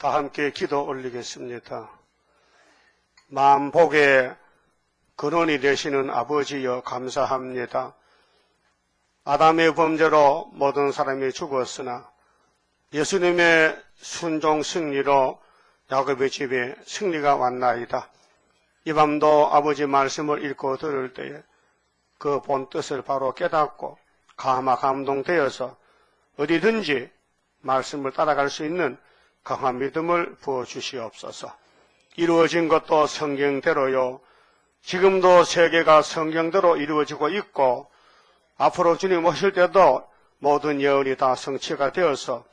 다 함께 기도 올리겠습니다. 만복의 근원이 되시는 아버지여 감사합니다. 아담의 범죄로 모든 사람이 죽었으나 예수님의 순종 승리로 야곱의 집에 승리가 왔나이다. 이 밤도 아버지 말씀을 읽고 들을 때에 그 본뜻을 바로 깨닫고 감동되어서 어디든지 말씀을 따라갈 수 있는 강한 믿음을 부어주시옵소서. 이루어진 것도 성경대로요. 지금도 세계가 성경대로 이루어지고 있고 앞으로 주님 오실 때도 모든 예언이 다 성취가 되어서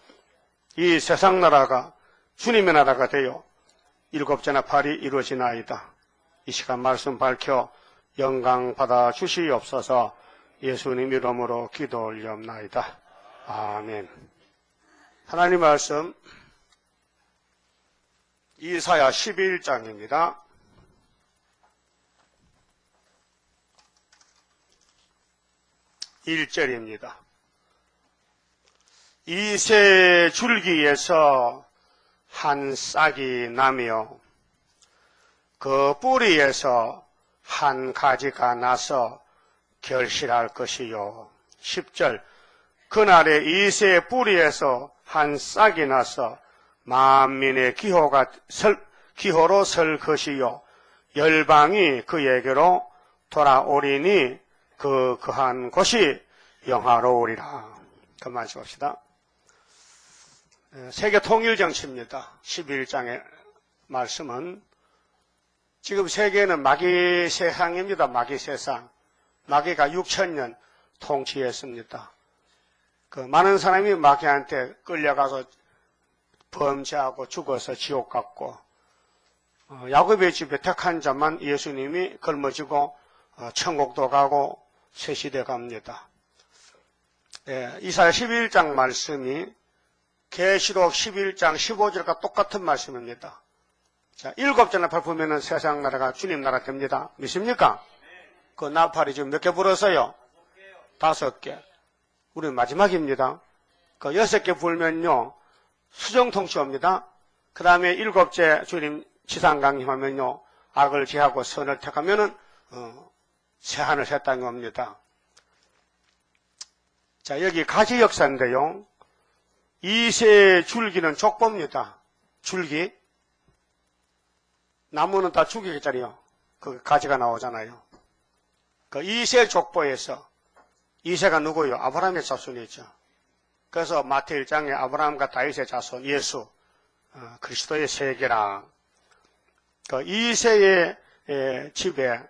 이 세상 나라가 주님의 나라가 되어 일곱째나 팔이 이루어지나이다. 이 시간 말씀 밝혀 영광 받아 주시옵소서. 예수님 이름으로 기도 올리옵나이다. 아멘. 하나님 말씀 이사야 11장입니다. 1절입니다. 이새 줄기에서 한 싹이 나며 그 뿌리에서 한 가지가 나서 결실할 것이요. 10절 그날에 이새 뿌리에서 한 싹이 나서 만민의 기호로 설 것이요. 열방이 그에게로 돌아오리니 그한 곳이 영화로우리라. 그만 줍시다. 세계 통일정치입니다. 11장의 말씀은 지금 세계는 마귀 세상입니다. 마귀 세상. 마귀가 6,000년 통치했습니다. 많은 사람이 마귀한테 끌려가서 범죄하고 죽어서 지옥 갔고 야곱의 집에 택한 자만 예수님이 걸머지고 천국도 가고 새 시대 갑니다. 이사야 11장 말씀이 계시록 11장 15절과 똑같은 말씀입니다. 자, 7절나 밟으면 세상 나라가 주님 나라 됩니다. 믿습니까? 그 나팔이 지금 몇 개 불었어요? 5개. 우리 마지막입니다. 6개 불면요 수정통치옵니다. 그 다음에 7째 주님 지상강림하면요 악을 제하고 선을 택하면은 새하늘 새 땅이 옵니다. 자, 여기 가지 역사인데요. 이새 줄기는 족보입니다. 줄기. 나무는 다 줄기짜리요. 그 가지가 나오잖아요. 그 이새 족보에서 이새가 누구요? 아브라함의 자손이죠. 그래서 마태 1장에 아브라함과 다윗의 자손 예수 그리스도의 세계라. 그 이새의 집에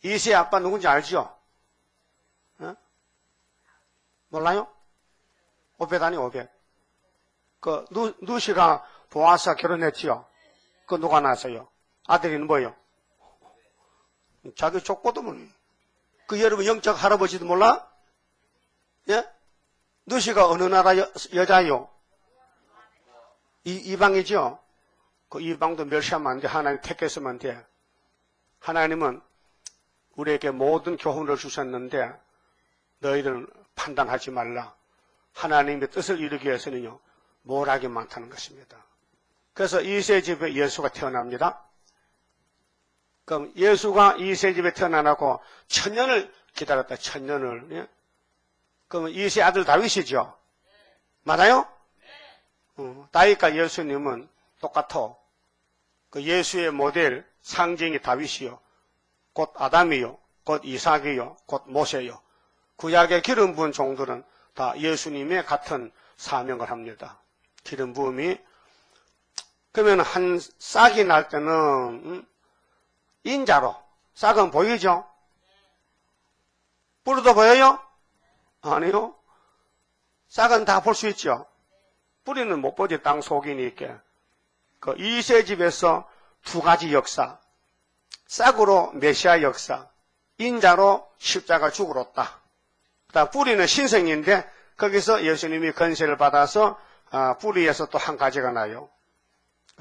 이새의 아빠 누군지 알죠? 몰라요? 오벳 아니 오벳. 누시가 보아스와 결혼했지요. 누가 낳았어요? 아들이는 뭐예요? 자기 족보도 모르요. 여러분 영적 할아버지도 몰라? 예? 누시가 어느 나라 여자요? 이방이죠? 이방도 멸시하면 안 돼. 하나님 택했으면 돼. 하나님은 우리에게 모든 교훈을 주셨는데 너희들은 판단하지 말라. 하나님의 뜻을 이루기 위해서는요. 모락이 많다는 것입니다. 그래서 이세 집에 예수가 태어납니다. 그럼 예수가 이세 집에 태어나고 1000년을 기다렸다. 1000년을. 예? 그러면 이세 아들 다윗이죠. 맞아요? 다윗과 예수님은 똑같아. 예수의 모델 상징이 다윗이요. 곧 아담이요. 곧 이삭이요. 곧 모세요. 구약의 기름 부은 종들은 다 예수님의 같은 사명을 합니다. 기름 부음이. 그러면 한 싹이 날 때는 인자로. 싹은 보이죠? 뿌리도 보여요? 아니요. 싹은 다 볼 수 있죠? 뿌리는 못 보지. 땅 속이니까. 이세 집에서 2가지 역사. 싹으로 메시아 역사. 인자로 십자가 죽으렀다. 그다음 뿌리는 신성인데 거기서 예수님이 건세를 받아서 뿌리에서 또 한 가지가 나요.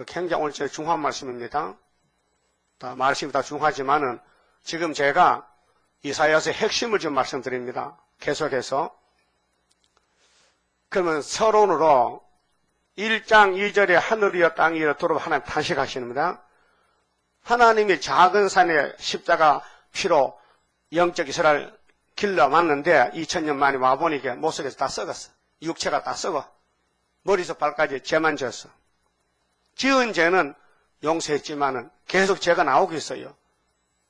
굉장히 오늘 중요한 말씀입니다. 말씀이 다 중요하지만은 지금 제가 이사야서의 핵심을 좀 말씀드립니다. 계속해서. 그러면 서론으로 1장 2절에 하늘이여 땅이여 두루 하나님 탄식하시는입니다. 하나님이 작은 산에 십자가 피로 영적 이스라엘 길러왔는데 2000년 만에 와보니까 못속에서 다 썩었어. 육체가 다 썩어. 머리에서 발까지 죄만 졌어. 지은 죄는 용서했지만은 계속 죄가 나오고 있어요.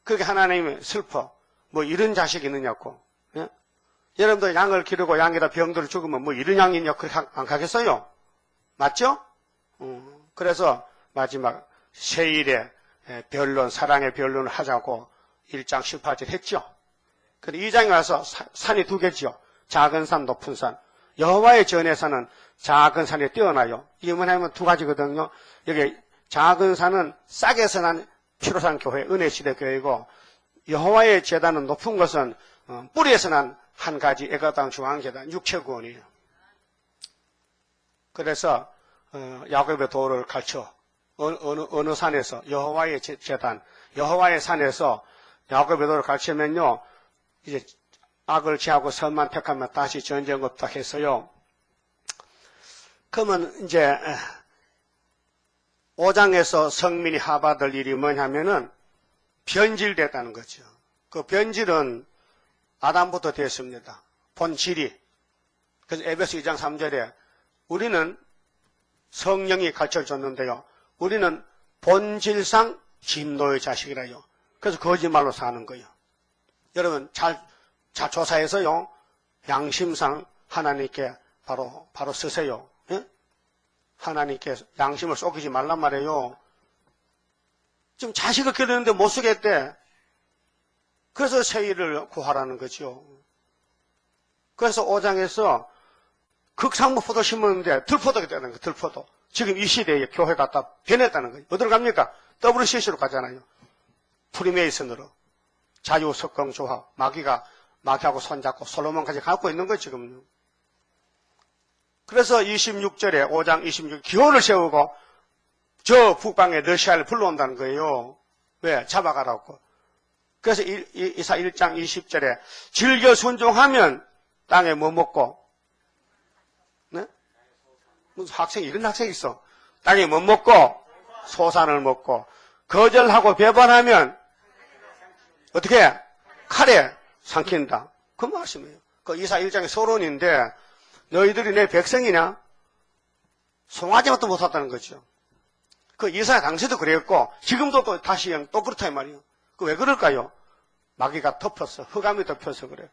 그게 하나님이 슬퍼. 뭐 이런 자식이 있느냐고. 예? 여러분들 양을 기르고 양에다 병들을 죽으면 뭐 이런 양이 있냐 그렇게 안 가겠어요? 맞죠? 그래서 마지막 세일에 변론, 사랑의 변론을 하자고 1장 18절 했죠. 그런데 2장에 와서 산이 두 개지요. 작은 산, 높은 산. 여호와의 전에서는 작은 산에 뛰어나요. 이게 뭐냐면 두 가지거든요. 여기 작은 산은 싹에서 난 피로 산 교회, 은혜시대 교회이고, 여호와의 제단은 높은 것은 뿌리에서 난 한 가지 애가당 중앙제단, 육체구원이에요. 그래서 야곱의 도를 가르쳐 어느 산에서 여호와의 제단, 여호와의 산에서 야곱의 도를 가르치면요, 이제 악을 제하고 선만 택하면 다시 전쟁 없다 했어요. 그러면 이제 5장에서 성민이 하받을 일이 뭐냐면은 변질됐다는 거죠. 그 변질은 아담부터 됐습니다. 본질이. 그래서 에베소 2장 3절에 우리는 성령이 가르쳐줬는데요. 우리는 본질상 진노의 자식이라요. 그래서 거짓말로 사는 거예요. 여러분 잘 조사해서요. 양심상 하나님께 바로 쓰세요. 예? 하나님께 양심을 속이지 말란 말이에요. 지금 자식을 기르는데 못 쓰겠대. 그래서 세일을 구하라는 거죠. 그래서 5장에서 극상무 포도 심었는데 들포도가 되는 거예요. 들포도. 지금 이 시대에 교회 갖다 변했다는 거예요. 어디로 갑니까? WCC로 가잖아요. 프리메이슨으로. 자유석공조합. 마귀하고 손잡고 솔로몬까지 갖고 있는 거예요. 지금. 그래서 26절에 5장 26절 기호를 세우고 저 북방에 러시아를 불러온다는 거예요. 왜? 잡아가라고. 그래서 이사 1장 20절에 즐겨 순종하면 땅에 뭐 먹고, 네? 무슨 학생이 이런 학생이 있어. 땅에 뭐 먹고 소산을 먹고 거절하고 배반하면 어떻게? 칼에 삼킨다. 그 말씀이에요. 그 이사 1장의 서론인데 너희들이 내 백성이냐? 송아지만도 못했다는 거죠. 그 이사 당시도 그랬고 지금도 또 다시 또 그렇다 이 말이에요. 그 왜 그럴까요? 마귀가 덮었어. 흑암이 덮여서 그래.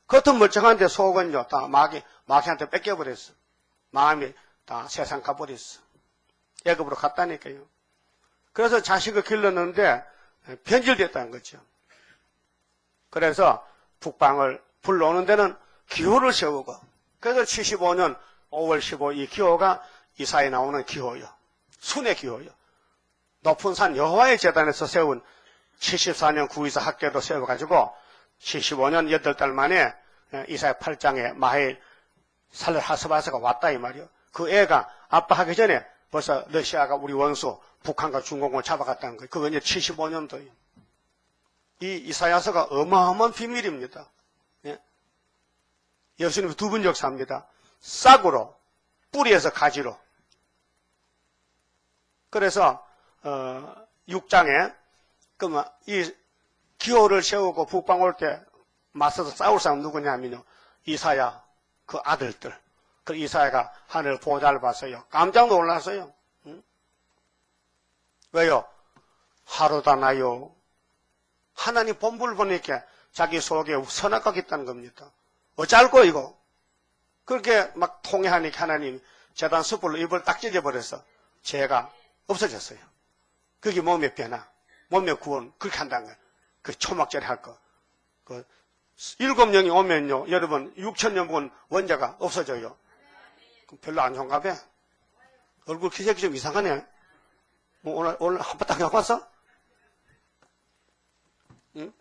겉은 멀쩡한데 속은요 다 마귀한테 뺏겨버렸어. 마음이 다 세상 가버렸어. 애굽으로 갔다니까요. 그래서 자식을 길렀는데 변질됐다는 거죠. 그래서 북방을 불러오는 데는 기호를 세우고, 그래서 75년 5월 15일 이 기호가 이사에 나오는 기호요. 순의 기호요. 높은 산 여호와의 제단에서 세운 74년 구이사 학교도 세워가지고 75년 8달 만에 이사야 8장에 마헬 살르하스바스가 왔다 이 말이요. 그 애가 아빠 하기 전에 벌써 러시아가 우리 원수 북한과 중공을 잡아갔다는 거예요. 그거 이제 75년도예요. 이 이사야서가 어마어마한 비밀입니다. 예? 예수님이 두 번 역사합니다. 싹으로, 뿌리에서 가지로. 그래서 6장에 그러면 이 기호를 세우고 북방 올 때 맞서서 싸울 사람 누구냐면요. 이사야 그 아들들. 그 이사야가 하늘 보좌를 봤어요. 깜짝 놀랐어요. 응? 왜요? 하루다 나요. 하나님 본부를 보니까 자기 속에 선악각이 있다는 겁니다. 어쩔거 이거. 그렇게 막 통회하니까 하나님 제단 숯불로 입을 딱 찢어버려서 죄가 없어졌어요. 그게 몸의 변화, 몸의 구원 그렇게 한다는 거예요. 그 초막절에 할 거. 그 7명이 오면요, 여러분 6,000년 본 원자가 없어져요. 그럼 별로 안 좋은가 봐. 얼굴 기색이 좀 이상하네. 뭐 오늘 한 번 딱 갖고 왔어? 응?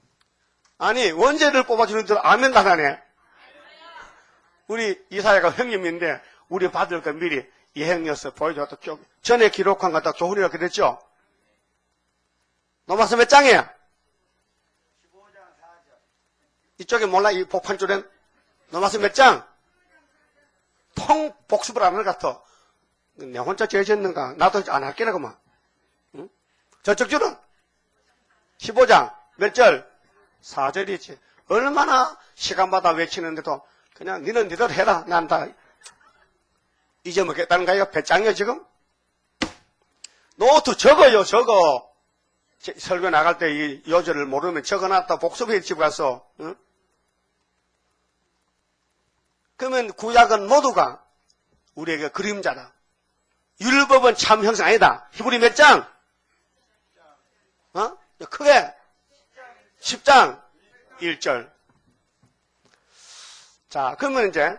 아니 원죄를 뽑아주는 줄 아멘 나가네. 우리 이사야가 형님인데 우리 받을 거 미리 예행여서 보여줘도 전에 기록한 거 다 교훈이라 그랬죠? 넘어서 몇 장이야? 15장 4절. 이쪽에 몰라? 이 복판줄엔 넘어서 몇 장? 통 복습을 안 할 것 같아. 내 혼자 죄 짓는가? 나도 안 할게라, 그만. 응? 저쪽 줄은 15장, 몇 절? 4절이지. 얼마나 시간마다 외치는데도 그냥 니는 니대로 해라. 난 다 잊어먹겠다는 거야. 배짱이야, 지금? 노트 적어요, 적어. 설교 나갈 때 이 요절을 모르면 적어놨다 복습해 집에 가서. 응? 그러면 구약은 모두가 우리에게 그림자다. 율법은 참 형상 아니다. 히브리 몇 장? 크게 10장 1절. 자, 그러면 이제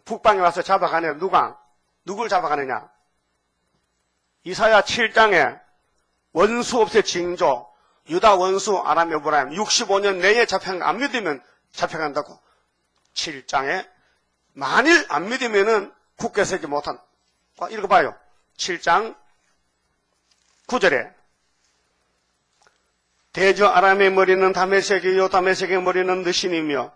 북방에 와서 잡아가냐? 누굴 잡아가느냐? 이사야 7장에 원수 없의 징조, 유다 원수 아람 에브라임 65년 내에 잡혀간 안 믿으면 잡혀간다고. 7장에 만일 안 믿으면은 굳게 서지 못한. 읽어봐요. 7장 9절에 대저 아람의 머리는 다메섹이요 다메섹의 머리는 느신이며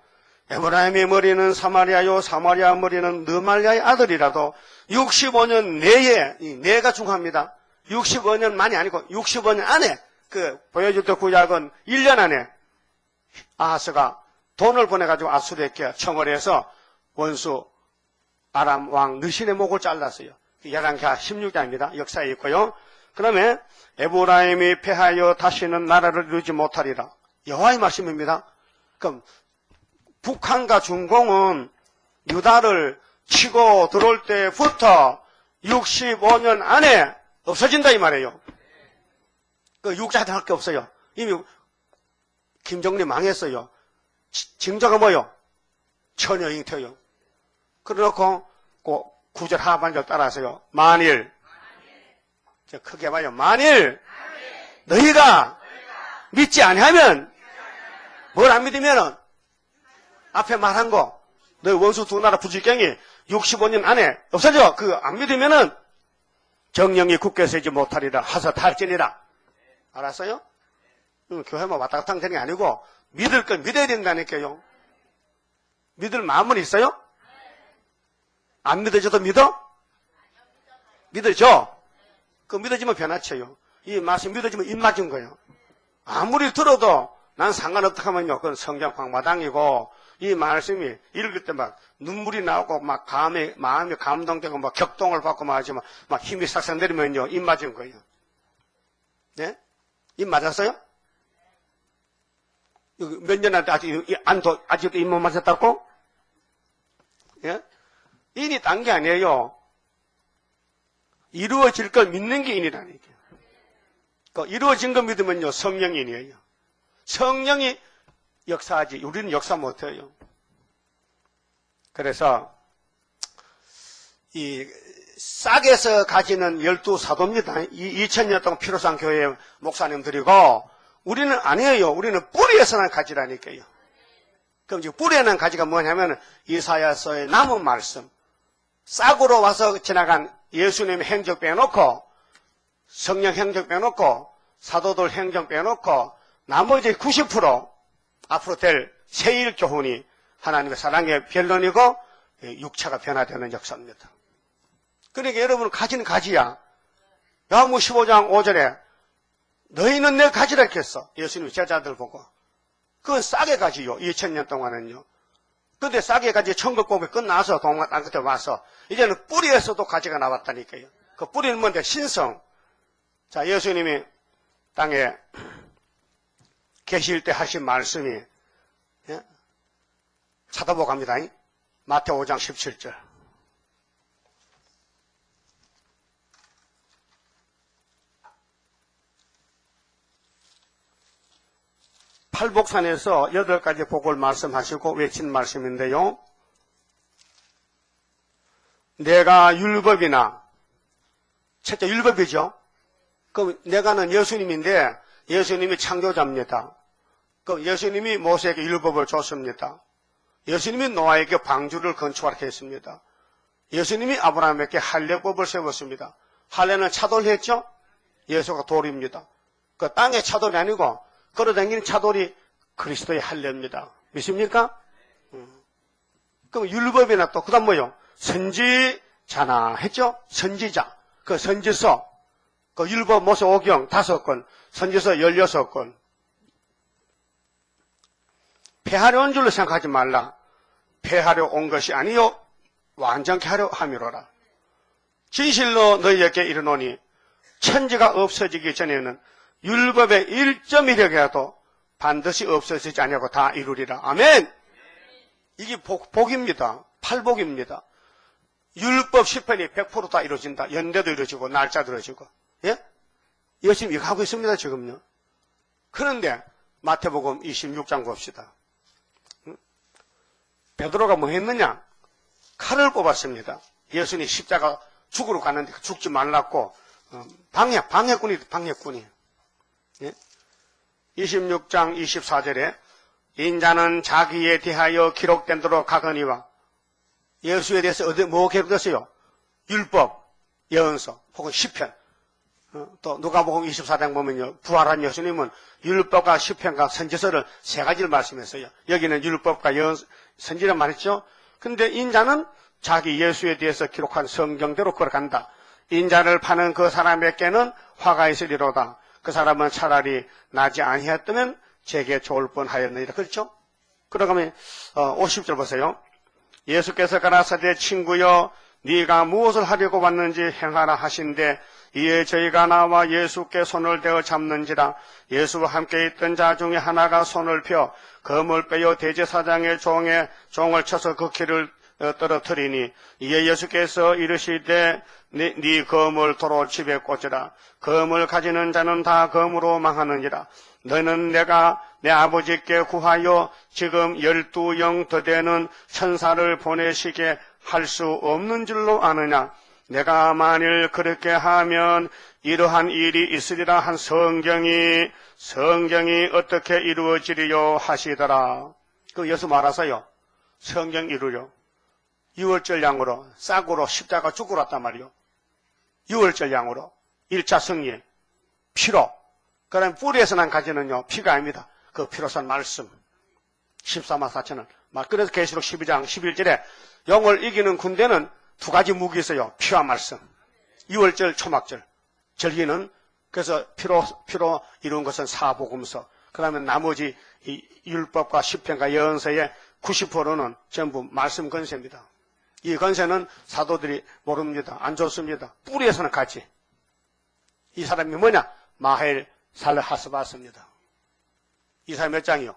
에브라임의 머리는 사마리아요 사마리아 머리는 느말리아의 아들이라도 65년 내에, 이 내가 중요합니다. 65년만이 아니고 65년 안에 보여줬던 구약은 1년 안에 아하스가 돈을 보내가지고 아수르에게 청을 해서 원수 아람 왕 느신의 목을 잘랐어요. 열왕기하 16장입니다. 역사에 있고요. 그 다음에 에브라임이 패하여 다시는 나라를 이루지 못하리라. 여호와의 말씀입니다. 그럼 북한과 중공은 유다를 치고 들어올 때부터 65년 안에 없어진다 이 말이에요. 그 육자한테 할 게 없어요. 이미 김정리 망했어요. 징조가 뭐요? 처녀 잉태요. 그래놓고 그 구절 하반절 따라서요. 만일 크게 봐요. 만일 너희가 믿지 아니하면 뭘 안 믿으면은 앞에 말한 거 너희 원수 두 나라 부질경이 65년 안에 없어져. 안 믿으면은 정령이 굳게 서지 못하리라 하서 탈진이라. 알았어요? 교회만 왔다 갔다 하는 게 아니고 믿을 건 믿어야 된다니까요. 믿을 마음은 있어요? 안 믿어져도 믿어? 믿어져. 믿어지면 변화쳐요. 이 말씀 믿어지면 입 맞은 거예요. 아무리 들어도 난 상관없다 하면요. 그건 성경 광마당이고 이 말씀이 읽을 때 막 눈물이 나오고 막 마음이 감동되고 막 격동을 받고 막 하지만 막 힘이 싹싹 내리면요. 입 맞은 거예요. 네? 입 맞았어요? 몇 년한테 아직도 입 못 맞았다고? 예? 인이 딴 게 아니에요. 이루어질 걸 믿는 게 인이라니까. 이루어진 거 믿으면요. 성령이 인이에요. 성령이 역사하지. 우리는 역사 못해요. 그래서 이 싹에서 가지는 12사도입니다. 2000년 동안 피로상 교회 목사님들이고 우리는 아니에요. 우리는 뿌리에서만 가지라니까요. 그럼 지금 뿌리에는 가지가 뭐냐면 이사야서의 남은 말씀. 싹으로 와서 지나간 예수님의 행적 빼놓고 성령 행적 빼놓고 사도들 행적 빼놓고 나머지 90% 앞으로 될 세일 교훈이 하나님의 사랑의 변론이고 육체가 변화되는 역사입니다. 그러니까 여러분은 가지는 가지야. 야무 15장 5절에 너희는 내 가지라 했겠어. 예수님 제자들 보고. 그건 싹의 가지요. 2000년 동안은요. 근데 싹의 가지 천국복이 끝나서 동방 땅 끝에 와서 이제는 뿌리에서도 가지가 나왔다니까요. 그 뿌리는 뭔데? 신성. 자, 예수님이 땅에 계실 때 하신 말씀이 찾아보고 갑니다. 마태오 5장 17절. 팔복산에서 8가지 복을 말씀하시고 외친 말씀인데요. 내가 율법이나, 첫째 율법이죠. 그럼 내가는 예수님인데 예수님이 창조자입니다. 그럼 예수님이 모세에게 율법을 줬습니다. 예수님이 노아에게 방주를 건축하게 했습니다. 예수님이 아브라함에게 할례법을 세웠습니다. 할례는 차돌 했죠? 예수가 돌입니다. 그 땅의 차돌이 아니고 걸어다니는 차돌이 그리스도의 할례입니다. 믿습니까? 그럼 율법이나 또 그다음 뭐요? 선지 자나했죠? 선지자. 그 선지서, 그 율법 모세 오경 5권, 선지서 16권. 폐하려 온 줄로 생각하지 말라. 폐하려 온 것이 아니요 완전케 하려 함이로라. 진실로 너희에게 이르노니 천지가 없어지기 전에는 율법의 1.1이라도 반드시 없어지지 아니하고 다 이루리라. 아멘. 이게 복입니다. 팔복입니다. 율법 10편이 100% 다 이루어진다. 연대도 이루어지고 날짜도 이루어지고. 예? 열심히 이거 하고 있습니다. 지금요. 그런데 마태복음 26장 봅시다. 베드로가 뭐 했느냐? 칼을 뽑았습니다. 예수님이 십자가 죽으러 가는데 죽지 말라고 방해꾼이. 예? 26장 24절에 인자는 자기에 대하여 기록된 대로 가거니와 예수에 대해서 뭐 기록됐어요? 율법, 예언서 혹은 시편. 또 누가복음 24장 보면요. 부활한 예수님은 율법과 시편과 선지서를 3가지를 말씀했어요. 여기는 율법과 예언, 선지란 말했죠. 근데 인자는 자기 예수에 대해서 기록한 성경대로 걸어간다. 인자를 파는 그 사람에게는 화가 있으리로다. 그 사람은 차라리 나지 아니했다면 제게 좋을 뻔하였느니라. 그렇죠? 그러가면 50절 보세요. 예수께서 가라사대 친구여 네가 무엇을 하려고 왔는지 행하라 하신대 이에 저희가 나와 예수께 손을 대어 잡는지라. 예수와 함께 있던 자 중에 하나가 손을 펴 검을 빼어 대제사장의 종을 쳐서 그 키를 떨어뜨리니 이에 예수께서 이르시되 네 검을 도로 집에 꽂으라. 검을 가지는 자는 다 검으로 망하느니라. 너는 내가 내 아버지께 구하여 지금 12영 더 되는 천사를 보내시게 할 수 없는 줄로 아느냐. 내가 만일 그렇게 하면 이러한 일이 있으리라 한 성경이 어떻게 이루어지리요 하시더라. 그 예수 말하세요. 성경 이루려. 6월절 양으로 싹으로 십자가 죽으러 왔단 말이요. 6월절 양으로 1차 승리 피로. 그럼 뿌리에서 난 가지는요 피가 아닙니다. 그 피로선 말씀 14만 4천원. 그래서 계시록 12장 11절에 영을 이기는 군대는 2가지 무기 있어요. 피와 말씀. 6월절 초막절. 절기는 그래서 피로 이룬 것은 사복음서. 그러면 나머지 이 율법과 시편과 예언서의 90%는 전부 말씀 건세입니다. 이 건세는 사도들이 모릅니다. 안 좋습니다. 뿌리에서는 같이. 이 사람이 뭐냐? 마헬 살하스바스입니다. 이 사람 몇 장이요?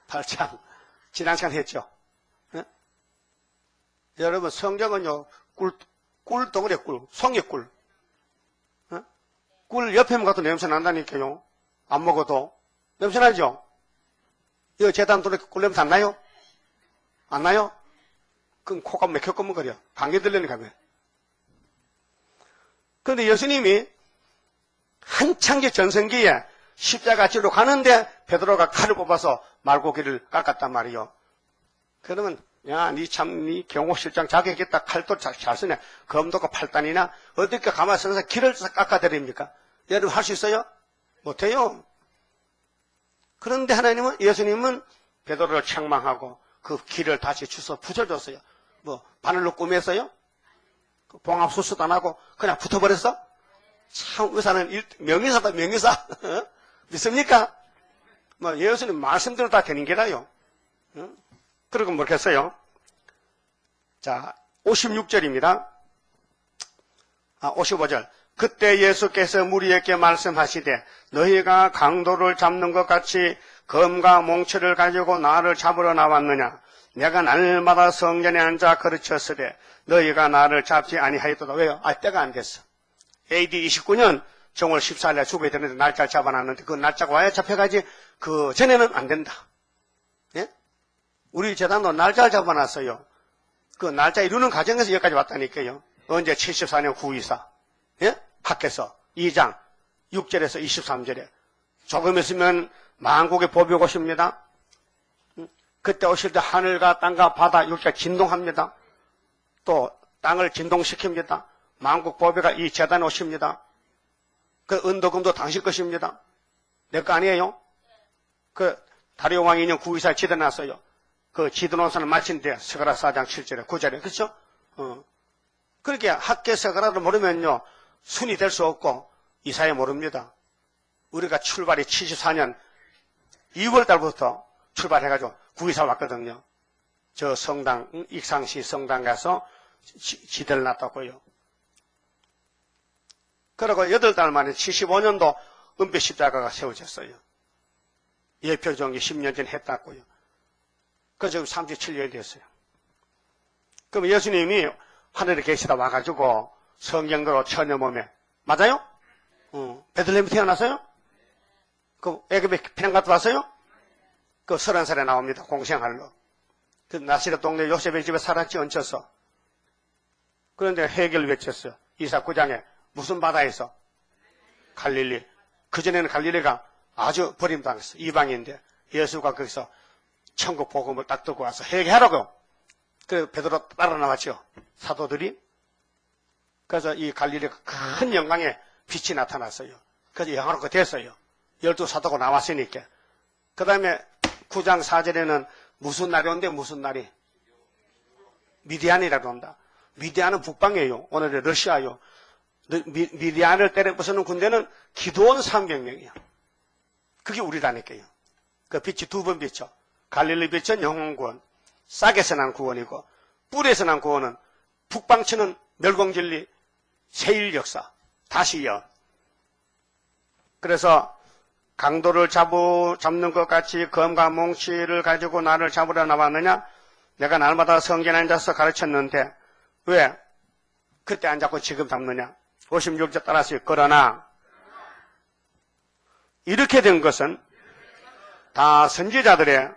8장. 지난 시간 했죠? 네? 여러분 성경은요 꿀 덩어리 꿀, 송이 꿀. 네? 꿀 옆에만 가도 냄새 난다니까요. 안 먹어도 냄새 나죠? 이거 재단 돌에 꿀 냄새 안 나요? 안 나요? 그럼 코가 맥혀꺼먹거려. 감기 들리니까 왜? 그런데 예수님이 한창기 전성기에 십자가 지로 가는데 베드로가 칼을 뽑아서 말고기를 깎았단 말이요. 그러면 야, 니 경호실장 자격있다. 칼도 잘 쓰네. 검도가 8단이나 어떻게 가만히 서서 길을 깎아드립니까? 여러분 할 수 있어요? 못해요. 그런데 예수님은 베드로를 책망하고 그 길을 다시 주워 붙여줬어요. 뭐 바늘로 꾸몄어요? 봉합수수도 안 하고 그냥 붙어버렸어? 참 의사는 명의사다 명의사. 믿습니까? 뭐 예수님 말씀대로 다 되는 게라요. 그러고 뭐겠어요? 자, 56절입니다. 55절. 그때 예수께서 무리에게 말씀하시되 너희가 강도를 잡는 것 같이 검과 몽치를 가지고 나를 잡으러 나왔느냐. 내가 날마다 성전에 앉아 가르쳤으되 너희가 나를 잡지 아니하였도다. 왜요? 때가 안 됐어. AD 29년 정월 14일에 죽어야 되는데 날짜를 잡아놨는데 그 날짜가 와야 잡혀가지 그 전에는 안 된다. 예? 우리 재단도 날짜를 잡아놨어요. 그 날짜 이루는 과정에서 여기까지 왔다니까요. 언제 74년 9.24 예? 학개서 2장 6절에서 23절에 조금 있으면 만국의 법이 오십니다. 그때 오실 때 하늘과 땅과 바다 육지가 진동합니다. 또 땅을 진동시킵니다. 만국 법회가 이 재단에 오십니다. 그 은도금도 당신 것입니다. 내 거 아니에요? 그 다리오 왕이 2년 9.24에 지어놨어요. 그 지도논산을 마친 데 스가랴 4장 7절에 9절에 그렇죠? 그렇게 학계서가라도 모르면요, 순이 될 수 없고, 이사회 모릅니다. 우리가 출발이 74년 2월 달부터 출발해가지고 구이사 왔거든요. 저 성당, 익상시 성당 가서 지대를 놨다고요. 그리고 8달 만에 75년도 은빛 십자가가 세워졌어요. 예표종이 10년 전에 했다고요. 그래서 지금 37년이 됐어요. 그럼 예수님이 하늘에 계시다 와가지고 성경대로 처녀 몸에, 맞아요? 베들레헴에 태어났어요? 그 애굽에 피난 갔다 왔어요? 그 30살에 나옵니다. 공생활로. 그 나시렛 동네 요셉의 집에 살았지, 얹혀서. 그런데 해결 외쳤어요. 이사 9장에 무슨 바다에서? 갈릴리. 그전에는 갈릴리가 아주 버림당했어. 이방인데 예수가 거기서 천국 복음을 딱 듣고 와서 회개하라고. 그래서 베드로 따라 나왔죠. 사도들이. 그래서 이 갈릴리가 큰 영광에 빛이 나타났어요. 그래서 영화롭게 됐어요. 12사도가 나왔으니까. 그 다음에 9장 4절에는 무슨 날이 온대? 무슨 날이? 미디안이라고 한다. 미디안은 북방이에요. 오늘의 러시아요. 미디안을 때려부수는 군대는 기도원 300명이야. 그게 우리라니까요. 그 빛이 두 번 비쳐. 갈릴리 빛은 영혼 구원, 싹에서 난 구원이고, 뿔에서 난 구원은 북방치는 멸공진리, 세일 역사, 다시요. 그래서 강도를 잡는 것 같이 검과 몽치를 가지고 나를 잡으러 나왔느냐? 내가 날마다 성전에 앉아서 가르쳤는데 왜 그때 안 잡고 지금 잡느냐? 56절 따라서 그러나 이렇게 된 것은 다 선지자들의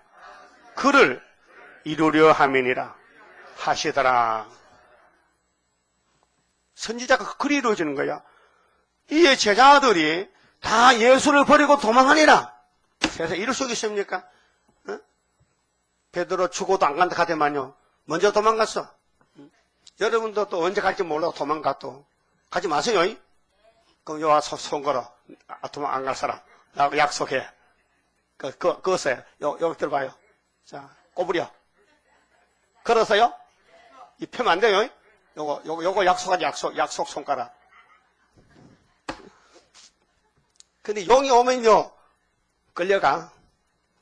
글을 이루려 함이니라 하시더라. 선지자가 그 글이 이루어지는 거야. 이에 제자들이 다 예수를 버리고 도망하니라. 세상에 이럴 수 있습니까? 베드로 죽어도 안 간다 하더만요. 먼저 도망갔어. 여러분도 또 언제 갈지 몰라도 도망가 또. 가지 마세요. 그럼 요 와서 손 걸어. 도망 안 갈 사람. 약속해. 그었어요. 여기 들어봐요. 자, 꼬부려. 걸어서요? 이 펴면 안 돼요. 요거 약속하지, 약속 손가락. 근데 용이 오면요, 끌려가.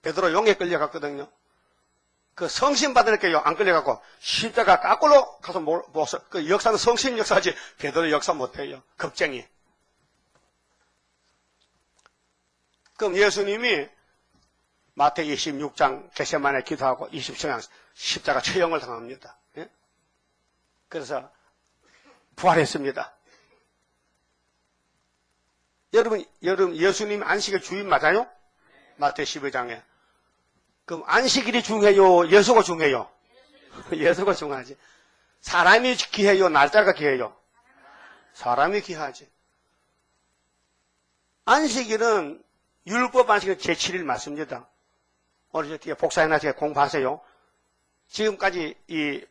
베드로 용에 끌려갔거든요. 그 성신 받으니까요, 안 끌려가고, 십자가 까꾸로 가서 그 역사는 성신 역사지, 베드로 역사 못해요. 겁쟁이. 그럼 예수님이 마태기 26장 겟세마네 기도하고 27장 십자가 처형을 당합니다. 예? 그래서 부활했습니다. 여러분 예수님 안식의 주인 맞아요? 마태 12장에. 그럼 안식일이 중요해요? 예수가 중요해요? 예수가 중요하지. 사람이 귀해요? 날짜가 귀해요? 사람이 귀하지. 안식일은 율법 안식일 제7일 맞습니다. 오늘 뒤에 복사해놔서 공부하세요. 지금까지 이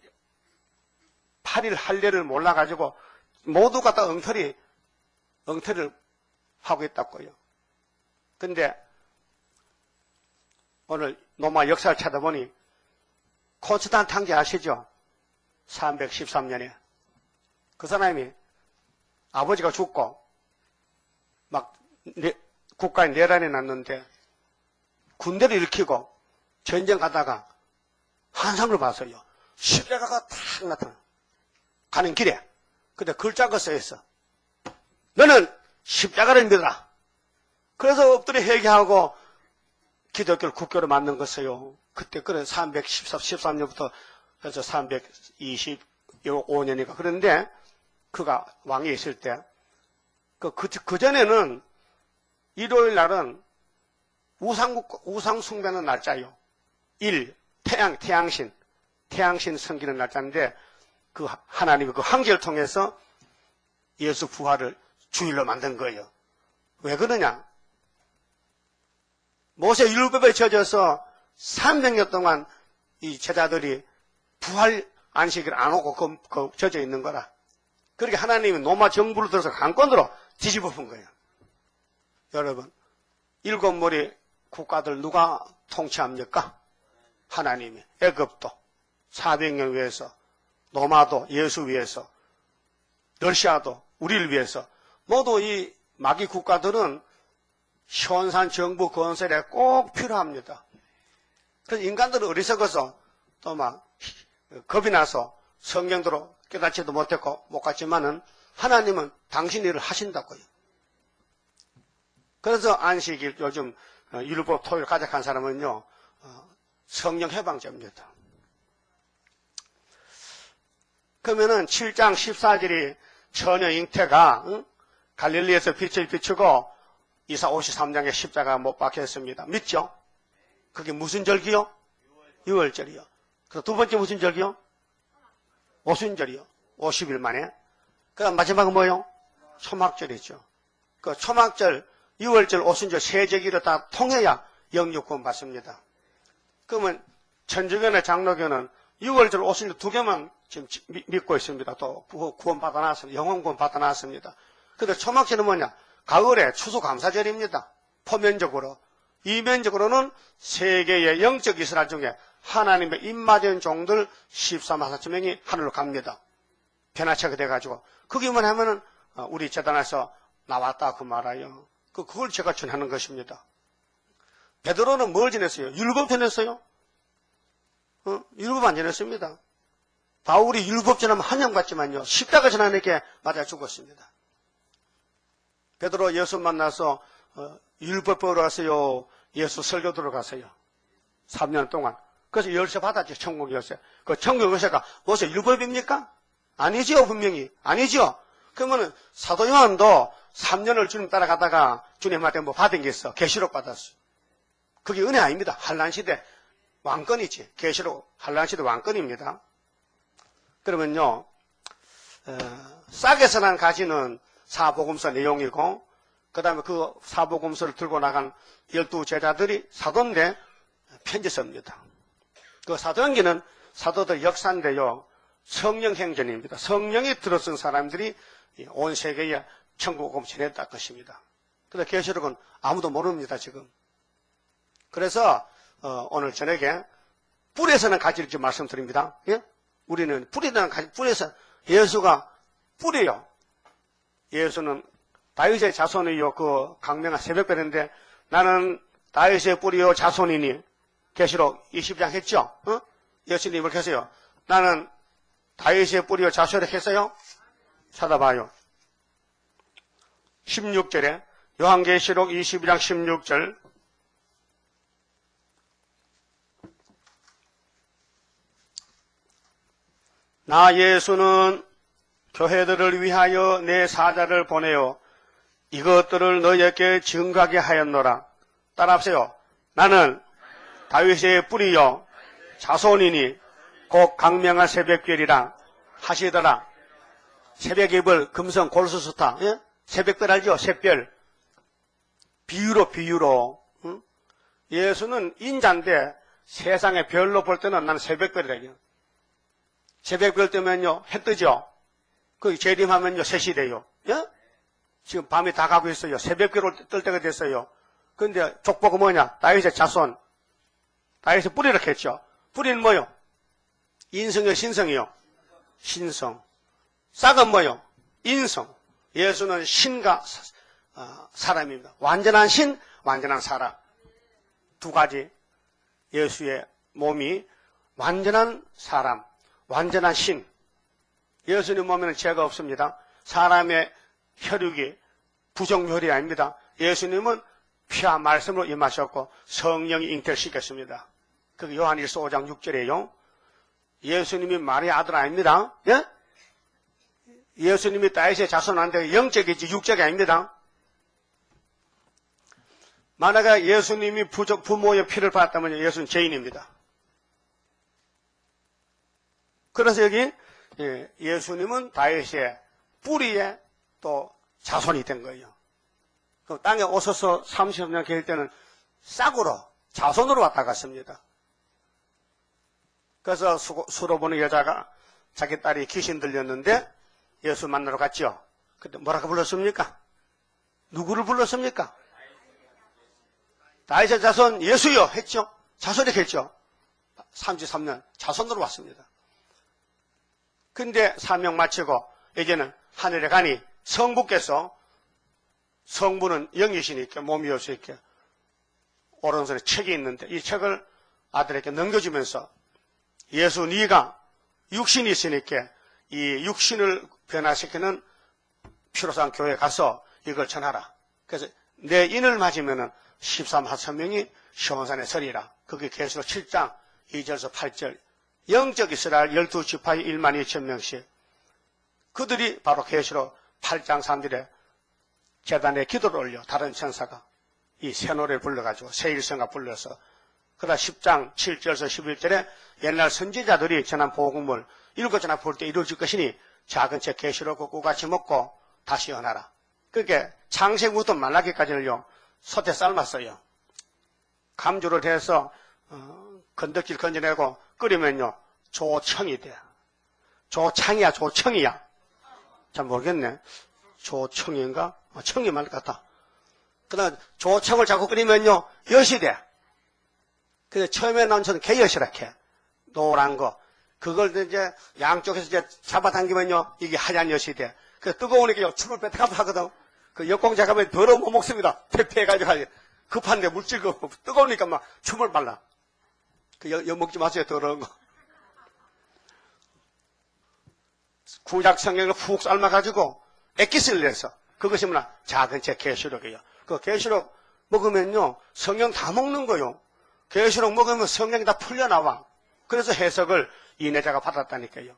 8일 할례를 몰라가지고 모두가 다 엉터리를 하고 있다고요. 근데 오늘 로마 역사를 찾아보니 콘스탄틴 황제 아시죠? 313년에 그 사람이 아버지가 죽고 막 국가에 내란이 났는데 군대를 일으키고 전쟁하다가 환상을 봤어요. 십자가가 탁 나타나. 가는 길에. 근데 글자가 써있어. 너는 십자가를 믿어라. 그래서 엎드려 회개하고 기독교를 국교로 만든 것이요. 그때 그래 313년부터 그래서 325년이니까. 그런데 그가 왕이 있을 때 그 전에는 일요일 날은 우상 숭배하는 날짜요. 태양신 섬기는 날짜인데 그 하나님이 그 황제를 통해서 예수 부활을 주일로 만든 거예요. 왜 그러냐? 모세 율법에 젖어서 300년 동안 이 제자들이 부활 안식일 안 오고 젖어 있는 거라. 그렇게 하나님이 로마 정부를 들어서 강권으로 뒤집어 푼 거예요. 여러분, 7머리 국가들 누가 통치합니까? 하나님이. 애굽도 400년 위해서 로마도 예수 위해서, 러시아도 우리를 위해서, 모두 이 마귀 국가들은 현산 정부 건설에 꼭 필요합니다. 그래서 인간들은 어리석어서 또 막 겁이 나서 성경대로 깨닫지도 못했고 못 갔지만은 하나님은 당신 일을 하신다고요. 그래서 안식일 요즘 율법 토요일 가작한 사람은요 성령 해방자입니다. 그러면은 7장 14절이 처녀 잉태가 갈릴리에서 빛을 비추고 이사 53장에 십자가 못 박혔습니다. 믿죠? 그게 무슨 절기요? 6월절이요. 그래서 두 번째 무슨 절기요? 오순절이요. 50일 만에. 그 다음 마지막은 뭐요? 초막절이죠. 그 초막절, 6월절, 오순절 세 절기를 다 통해야 영육구원 받습니다. 그러면 천주교나 장로교는 6월절, 오순절 두 개만 지금 믿고 있습니다. 또 구원 받아놨습니다. 영혼 구원 받아놨습니다. 근데 초막절은 뭐냐? 가을에 추수감사절입니다. 포면적으로. 이면적으로는 세계의 영적 이스라엘 중에 하나님의 입맞은 종들 14만 4천 명이 하늘로 갑니다. 변화체가 돼가지고. 거기만 하면은 우리 재단에서 나왔다 그 말아요. 그걸 제가 전하는 것입니다. 베드로는 뭘 지냈어요? 율법 전했어요? 율법 안 전했습니다. 바울이 율법 전하면 환영받지만요. 십자가 전하니까 맞아 죽었습니다. 베드로 예수 만나서 율법 배우러 갔어요. 예수 설교 들어갔어요. 3년 동안. 그래서 열쇠 받았죠. 천국 열쇠. 그 천국 열쇠가 무엇이 율법입니까? 아니죠. 분명히. 아니죠. 그러면은 사도 요한도 3년을 주님 따라가다가 주님한테 뭐 받은 게 있어. 계시록 받았어요. 그게 은혜 아닙니다. 한란시대 왕권이지. 계시록 한란시대 왕권입니다. 그러면요. 싹에서 난 가지는 사복음서 내용이고 그 다음에 그 사복음서를 들고 나간 12제자들이 사도인데 편지 씁니다. 그 사도행전은 사도들 역사인데요. 성령 행전입니다. 성령이 들어선 사람들이 온 세계에 천국복음 전했다 것입니다. 그런데 계시록은 아무도 모릅니다. 지금. 그래서 오늘 저녁에 뿔에서는 가지를 좀 말씀드립니다. 예? 우리는 뿌리는 가지, 뿔에서 예수가 뿔이요. 예수는 다윗의 자손이요. 그 강명한 새벽별인데 나는 다윗의 뿔이요 자손이니 계시록 20장 했죠. 예수님을 계세요. 나는 다윗의 뿔이요 자손을 했어요. 찾아봐요. 16절에 요한계시록 22장 16절 나 예수는 교회들을 위하여 내 사자를 보내어 이것들을 너희에게 증거하게 하였노라. 따라하세요. 나는 다윗의 뿌리요 자손이니 곧 강명한 새벽별이라 하시더라. 새벽입을 금성 골수스타. 예? 새벽별 알죠? 새별. 비유로. 응? 예수는 인자인데 세상의 별로 볼 때는 나는 새벽별이래요. 새벽별 뜨면요 해 뜨죠. 그 재림하면요 셋이 돼요. 예? 지금 밤이 다 가고 있어요. 새벽별로 뜰 때가 됐어요. 그런데 족보가 뭐냐? 다윗의 자손. 다윗의 뿌리 이렇게 했죠. 뿌리는 뭐요? 인성이요 신성이요? 신성. 싹은 뭐요? 인성. 예수는 신과 사람입니다. 완전한 신, 완전한 사람. 두 가지. 예수의 몸이 완전한 사람, 완전한 신. 예수님 몸에는 죄가 없습니다. 사람의 혈육이 부정혈이 아닙니다. 예수님은 피와 말씀으로 임하셨고 성령이 잉태를 시켰습니다. 그게 요한일서 5장 6절이에요. 예수님이 마리아 아들 아닙니다. 예? 예수님이 다윗의 자손한테 영적이지 육적이 아닙니다. 만약에 예수님이 부모의 피를 받았다면 예수는 죄인입니다. 그래서 여기 예수님은 다윗의 뿌리에 또 자손이 된 거예요. 그 땅에 오셔서 30년 계실 때는 싹으로 자손으로 왔다 갔습니다. 그래서 수로 보는 여자가 자기 딸이 귀신 들렸는데 예수 만나러 갔죠. 그때 뭐라고 불렀습니까? 누구를 불렀습니까? 다윗의 자손 예수요 했죠. 자손이 했죠. 33년 자손으로 왔습니다. 근데 사명 마치고 이제는 하늘에 가니 성부께서, 성부는 영이시니까 몸이 없으니까 오른손에 책이 있는데 이 책을 아들에게 넘겨주면서 예수 네가 육신이 있으니까 이 육신을 변화시키는 피로상 교회에 가서 이걸 전하라. 그래서 내 인을 맞으면은 13하천명이 시온산에 서리라. 그게 계시록 7장 2절에서 8절. 영적 이스라엘 12지파의 1만 2천 명씩. 그들이 바로 계시록 8장 3절에 제단에 기도를 올려 다른 천사가 이 새 노래를 불러가지고 새 일성가 불러서 그러다 10장 7절에서 11절에 옛날 선지자들이 전한 복음을 읽어주나 볼 때 이루어질 것이니 작은 책 계시록 그 꾸같이 먹고 다시 연하라. 그렇게 창세기부터 말라기까지를요 솥에 삶았어요. 감주를 해서 건더기를 건져내고 끓이면요 조청이 돼. 조창이야 조청이야. 잘 모르겠네. 조청인가? 청이 말 같다. 그 다음에 조청을 자꾸 끓이면요 엿이 돼. 그래서 처음에 나온 저는 개엿이라 해. 노란 거. 그걸 이제 양쪽에서 이제 잡아당기면요 이게 하얀 엿이 돼. 그 뜨거우니까 춤을 뱉어가면서 하거든. 그 역공자 가면 더러워 못 먹습니다. 퇴폐해가지고 급한데 물질 거 뜨거우니까 막 춤을 발라. 그 엿 먹지 마세요 더러운 거. 구약 성경을 푹 삶아가지고 액기스를 내서 그것이 뭐냐 작은 책 계시록이에요. 그 계시록 먹으면요 성경 다 먹는 거요. 계시록 먹으면 성경이 다 풀려나와. 그래서 해석을 이내자가 받았다니까요.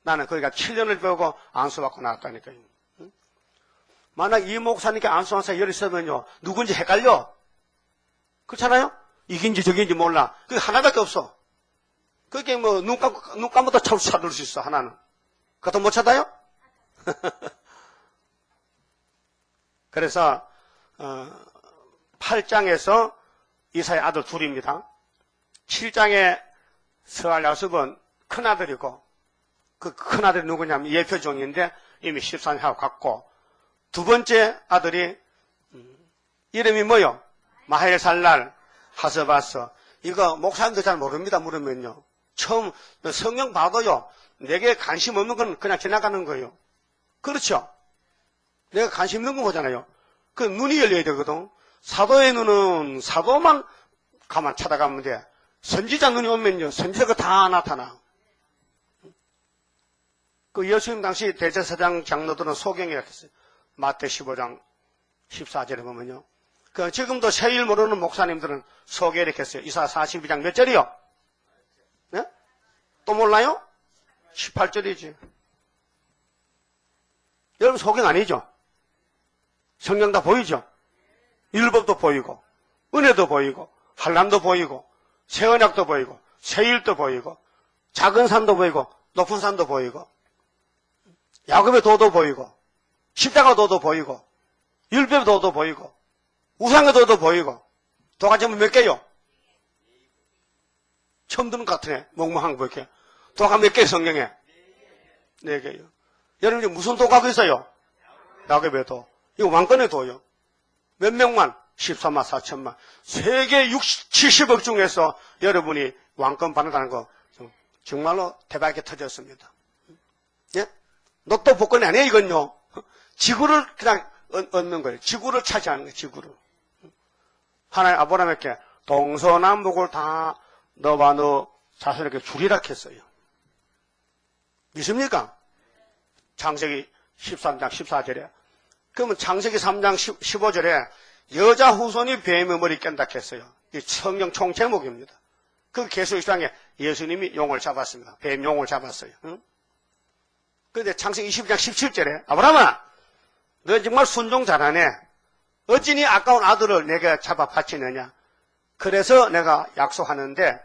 나는 거기가 7년을 배우고 안수받고 나왔다니까요. 응? 만약 이 목사님께 안수한사 열이 있으면요 누군지 헷갈려. 그렇잖아요? 이긴지 저긴지 몰라. 그게 하나밖에 없어. 그게 뭐 눈 감고도 찾을 수 있어 하나는. 그것도 못 찾아요? 그래서 8장에서 이사의 아들 둘입니다. 7장에 스알 야습은 큰아들이고 그 큰아들이 누구냐면 예표종인데 이미 14년하고 갔고 두 번째 아들이 이름이 뭐요? 마헬살날 하스바스. 이거 목사님도 잘 모릅니다. 물으면요. 처음 성경 봐도요. 내게 관심 없는 건 그냥 지나가는 거예요. 그렇죠? 내가 관심 있는 거 보잖아요. 그 눈이 열려야 되거든. 사도의 눈은 사도만 가만 찾아가면 돼. 선지자 눈이 오면요. 선지자가 다 나타나. 그 예수님 당시 대제사장 장로들은 소경이라고 했어요. 마태 15장 14절에 보면요. 그 지금도 세일 모르는 목사님들은 소개 이렇게 했어요. 이사 42장 몇 절이요? 네? 또 몰라요? 18절이지. 여러분 소경 아니죠? 성경 다 보이죠? 율법도 보이고 은혜도 보이고 한람도 보이고 새언약도 보이고 새일도 보이고 작은 산도 보이고 높은 산도 보이고 야곱의 도도 보이고 십자가 도도 보이고 율법의 도도 보이고 우상의 도도 보이고 도가 전부 몇 개요? 처음 듣는 것 같으네. 멍멍한 거 이렇게. 도가 몇 개 성경에? 4개요. 여러분 무슨 도가 있어요? 야곱의 도. 이거 왕권의 도요. 몇 명만? 14만 4천만. 세계 70억 중에서 여러분이 왕권 받는다는 거 정말로 대박이 터졌습니다. 예? 로또 복권이 아니에요, 이건요. 지구를 그냥 얻는 거예요. 지구를 차지하는 거예요, 지구를. 하나님 아브라함에게 동서남북을 다 너와 너 자손에게 주리라 했어요. 믿습니까? 창세기 13장 14절에. 그러면 창세기 3장 15절에 여자 후손이 뱀의 머리 깬다 했어요. 이 성경 총제목입니다. 그 계시록에 예수님이 용을 잡았습니다. 뱀 용을 잡았어요. 응? 그런데 창세기 20장 17절에 아브라함아 너 정말 순종 잘하네. 어찌니 아까운 아들을 내게 잡아 바치느냐. 그래서 내가 약속하는데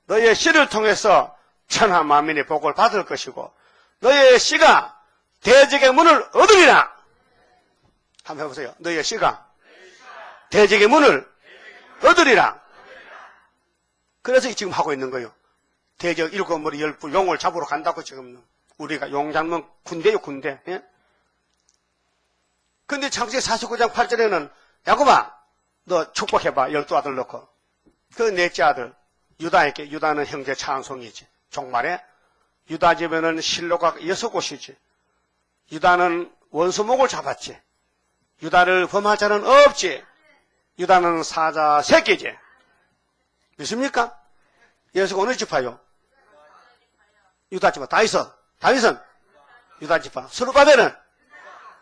너의 씨를 통해서 천하 만민의 복을 받을 것이고 너의 씨가 대적의 문을 얻으리라. 한번 해보세요. 너의 씨가 대적의 문을 얻으리라. 그래서 지금 하고 있는 거예요. 대적 7머리 10부 용을 잡으러 간다고 지금 우리가 용 잡는 군대요 군대. 예? 근데 창세기 49장 8절에는 야곱아 너 축복해봐 12아들 넣고 그 넷째 아들 유다에게 유다는 형제 차은송이지 종말에 유다 집에는 실로가 6곳이지. 유다는 원수목을 잡았지. 유다를 범할 자는 없지. 유다는 사자 새끼지. 믿습니까? 예수가 어느 지파요? 유다 지파. 다윗은 유다 지파. 스룹바벨은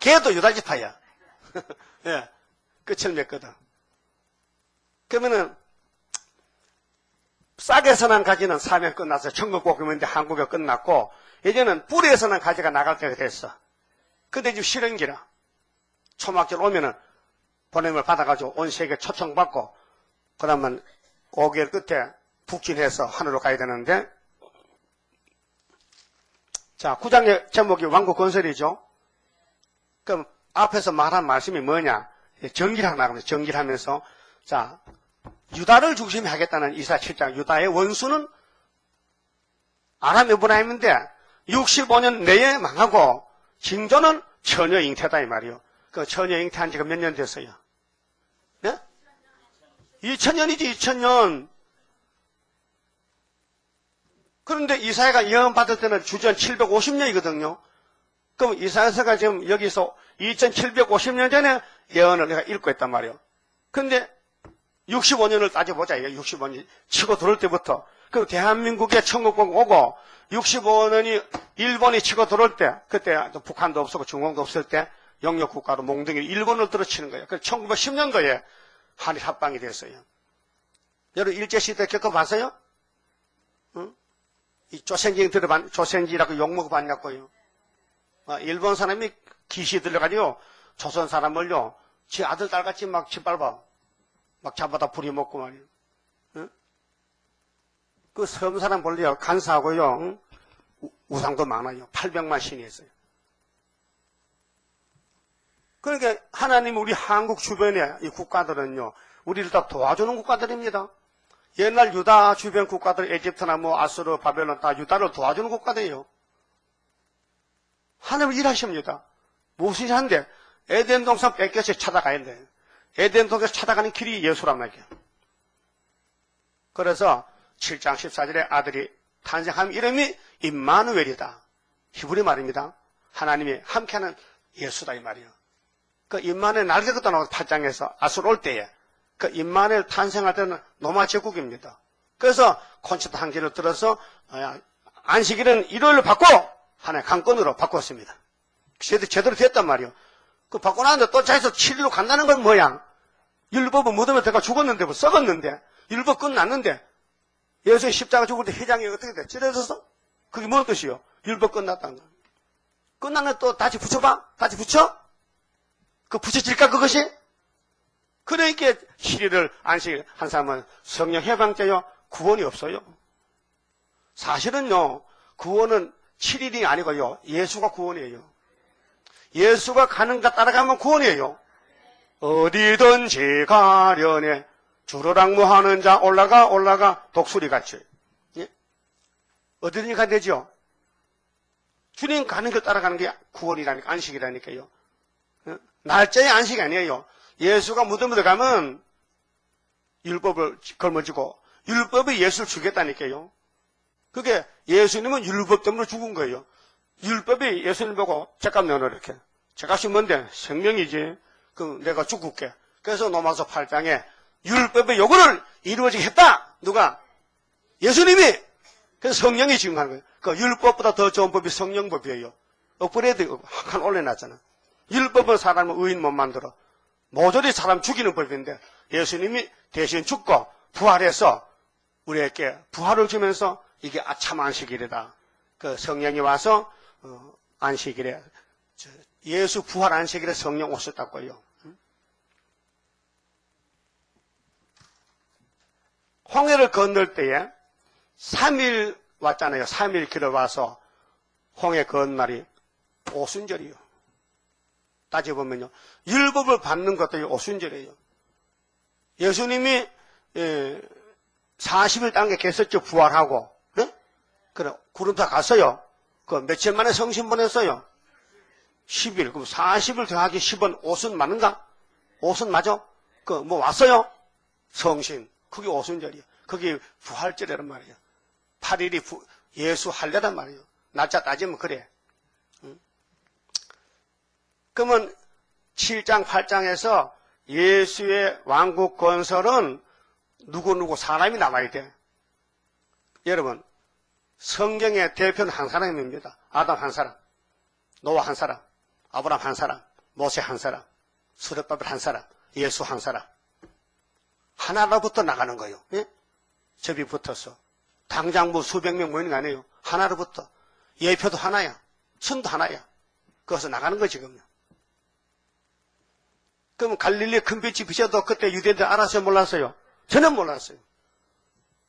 걔도 유다 지파야. 예, 끝을 맺거든. 그러면은 싹에서 난 가지는 사면 끝났어. 천국복음인데 한국에 끝났고, 이제는 뿌리에서 난 가지가 나갈 때가 됐어. 근데 지금 실행기라. 초막절 오면은 보냄을 받아가지고 온 세계 초청받고, 그 다음은 5개월 끝에 북진해서 하늘로 가야 되는데, 자, 9장의 제목이 왕국 건설이죠. 그럼 앞에서 말한 말씀이 뭐냐? 정기를 나갑니다. 정기를 하면서, 자, 유다를 중심에 하겠다는 이사 7장. 유다의 원수는 아람 에브라임인데 65년 내에 망하고 징조는 처녀 잉태다 이 말이요. 그 처녀 잉태한 지가 몇 년 됐어요? 네? 2000년이지 2000년. 그런데 이사야가 예언 받을 때는 주전 750년이거든요. 그럼 이사야서가 지금 여기서 2750년 전에 예언을 내가 읽고 있단 말이에요. 그런데 65년을 따져보자. 65년 치고 들어올 때부터. 그 대한민국에 천국복 오고 65년이 일본이 치고 들어올 때, 그때 북한도 없었고 중공도 없을 때 영역국가로 몽둥이 일본을 들어치는 거예요. 그래서 1910년도에 한일 합방이 됐어요. 여러분 일제시대 겪어봤어요? 응? 이 조센지 조센지라고 욕먹어봤냐고요. 일본 사람이 기시 들려가지고 조선 사람을요, 지 아들 딸같이 막 짓밟아. 막 잡아다 부려먹고 말이에요. 응? 그 섬 사람 볼래요. 간사하고요. 응? 우상도 많아요. 800만 신이 있어요. 그러니까 하나님 우리 한국 주변에 이 국가들은요, 우리를 다 도와주는 국가들입니다. 옛날 유다 주변 국가들, 에집트나 뭐 아수르, 바벨론 다 유다를 도와주는 국가들이에요. 하나님을 일하십니다. 무엇이지 한데 에덴 동산 뺏겨서 찾아가야 돼. 에덴 동산 찾아가는 길이 예수란 말이에요. 그래서 7장 14절에 아들이 탄생한 이름이 임마누엘이다. 히브리 말입니다. 하나님이 함께하는 예수다 이 말이에요. 그 임마누엘 날개가 나와서 8장에서 아수르 올 때에 그 임마누엘 탄생할 때는 로마 제국입니다. 그래서 콘체트 항제를 들어서 안식일은 일요일로 바꿔 하나의 강권으로 바꿨습니다. 제대로 됐단 말이에요. 그 바꿔 나는데 또 자기서 7일로 간다는 건 뭐야? 율법은 무덤에 들어가 죽었는데, 뭐 썩었는데, 율법 끝났는데, 예수의 십자가 죽을 때 회장이 어떻게 돼? 찢어져서? 그게 뭔 뜻이요? 율법 끝났다는 거. 끝나면 또 다시 붙여봐? 다시 붙여? 그 붙여질까, 그것이? 그러니까 7일을 안식일 한 사람은 성령 해방죄요, 구원이 없어요. 사실은요, 구원은 7일이 아니고요, 예수가 구원이에요. 예수가 가는 가 따라가면 구원이에요. 어디든지 가려네 주르락무하는 자 올라가 독수리같이. 예? 어디든지 가야 되죠. 주님 가는 길 따라가는 게 구원이라니까, 안식이라니까요. 날짜의 안식이 아니에요. 예수가 무덤에 들어가면 율법을 걸머지고 율법이 예수를 죽였다니까요. 그게 예수님은 율법 때문에 죽은 거예요. 율법이 예수님 보고 죄값 내놓으라 이렇게. 죄값이 뭔데? 생명이지. 그럼 내가 죽을게. 그래서 로마서 8장에 율법의 요구를 이루어지게 했다. 누가? 예수님이. 그래서 성령이 증거하는 거예요. 그 율법보다 더 좋은 법이 성령법이에요. 업그레이드 한 칸 올려놨잖아. 율법은 사람을 의인 못 만들어. 모조리 사람 죽이는 법인데 예수님이 대신 죽고 부활해서 우리에게 부활을 주면서 이게 아참 안식일이다. 그 성령이 와서 안식일에 예수 부활 안식일에 성령 오셨다고요. 홍해를 건널 때에 3일 왔잖아요. 3일 길어와서 홍해 건날이 오순절이요. 따져보면요. 율법을 받는 것도 오순절이에요. 예수님이 40일 단계 계셨죠. 부활하고. 네? 그래, 구름타 갔어요. 그 며칠 만에 성신 보냈어요? 10일. 그럼 40일 더하기 10은 오순 맞는가? 오순 맞아? 그 뭐 왔어요? 성신. 그게 오순절이에요. 그게 부활절이란 말이에요. 8일이 예수 할례란 말이에요. 날짜 따지면 그래. 그러면 7장, 8장에서 예수의 왕국 건설은 누구 사람이 나와야 돼. 여러분, 성경의 대표는 한 사람입니다. 아담 한 사람, 노아 한 사람, 아브라함 한 사람, 모세 한 사람, 수레바벨 한 사람, 예수 한 사람. 하나로부터 나가는 거예요. 예? 접이 붙어서. 당장 뭐 수백 명 모이는 거 아니에요. 하나로부터. 예표도 하나야. 선도 하나야. 거기서 나가는 거지, 지금요. 그럼 갈릴리 큰 빛이 비춰도 그때 유대인들 알았어요? 몰랐어요? 전혀 몰랐어요.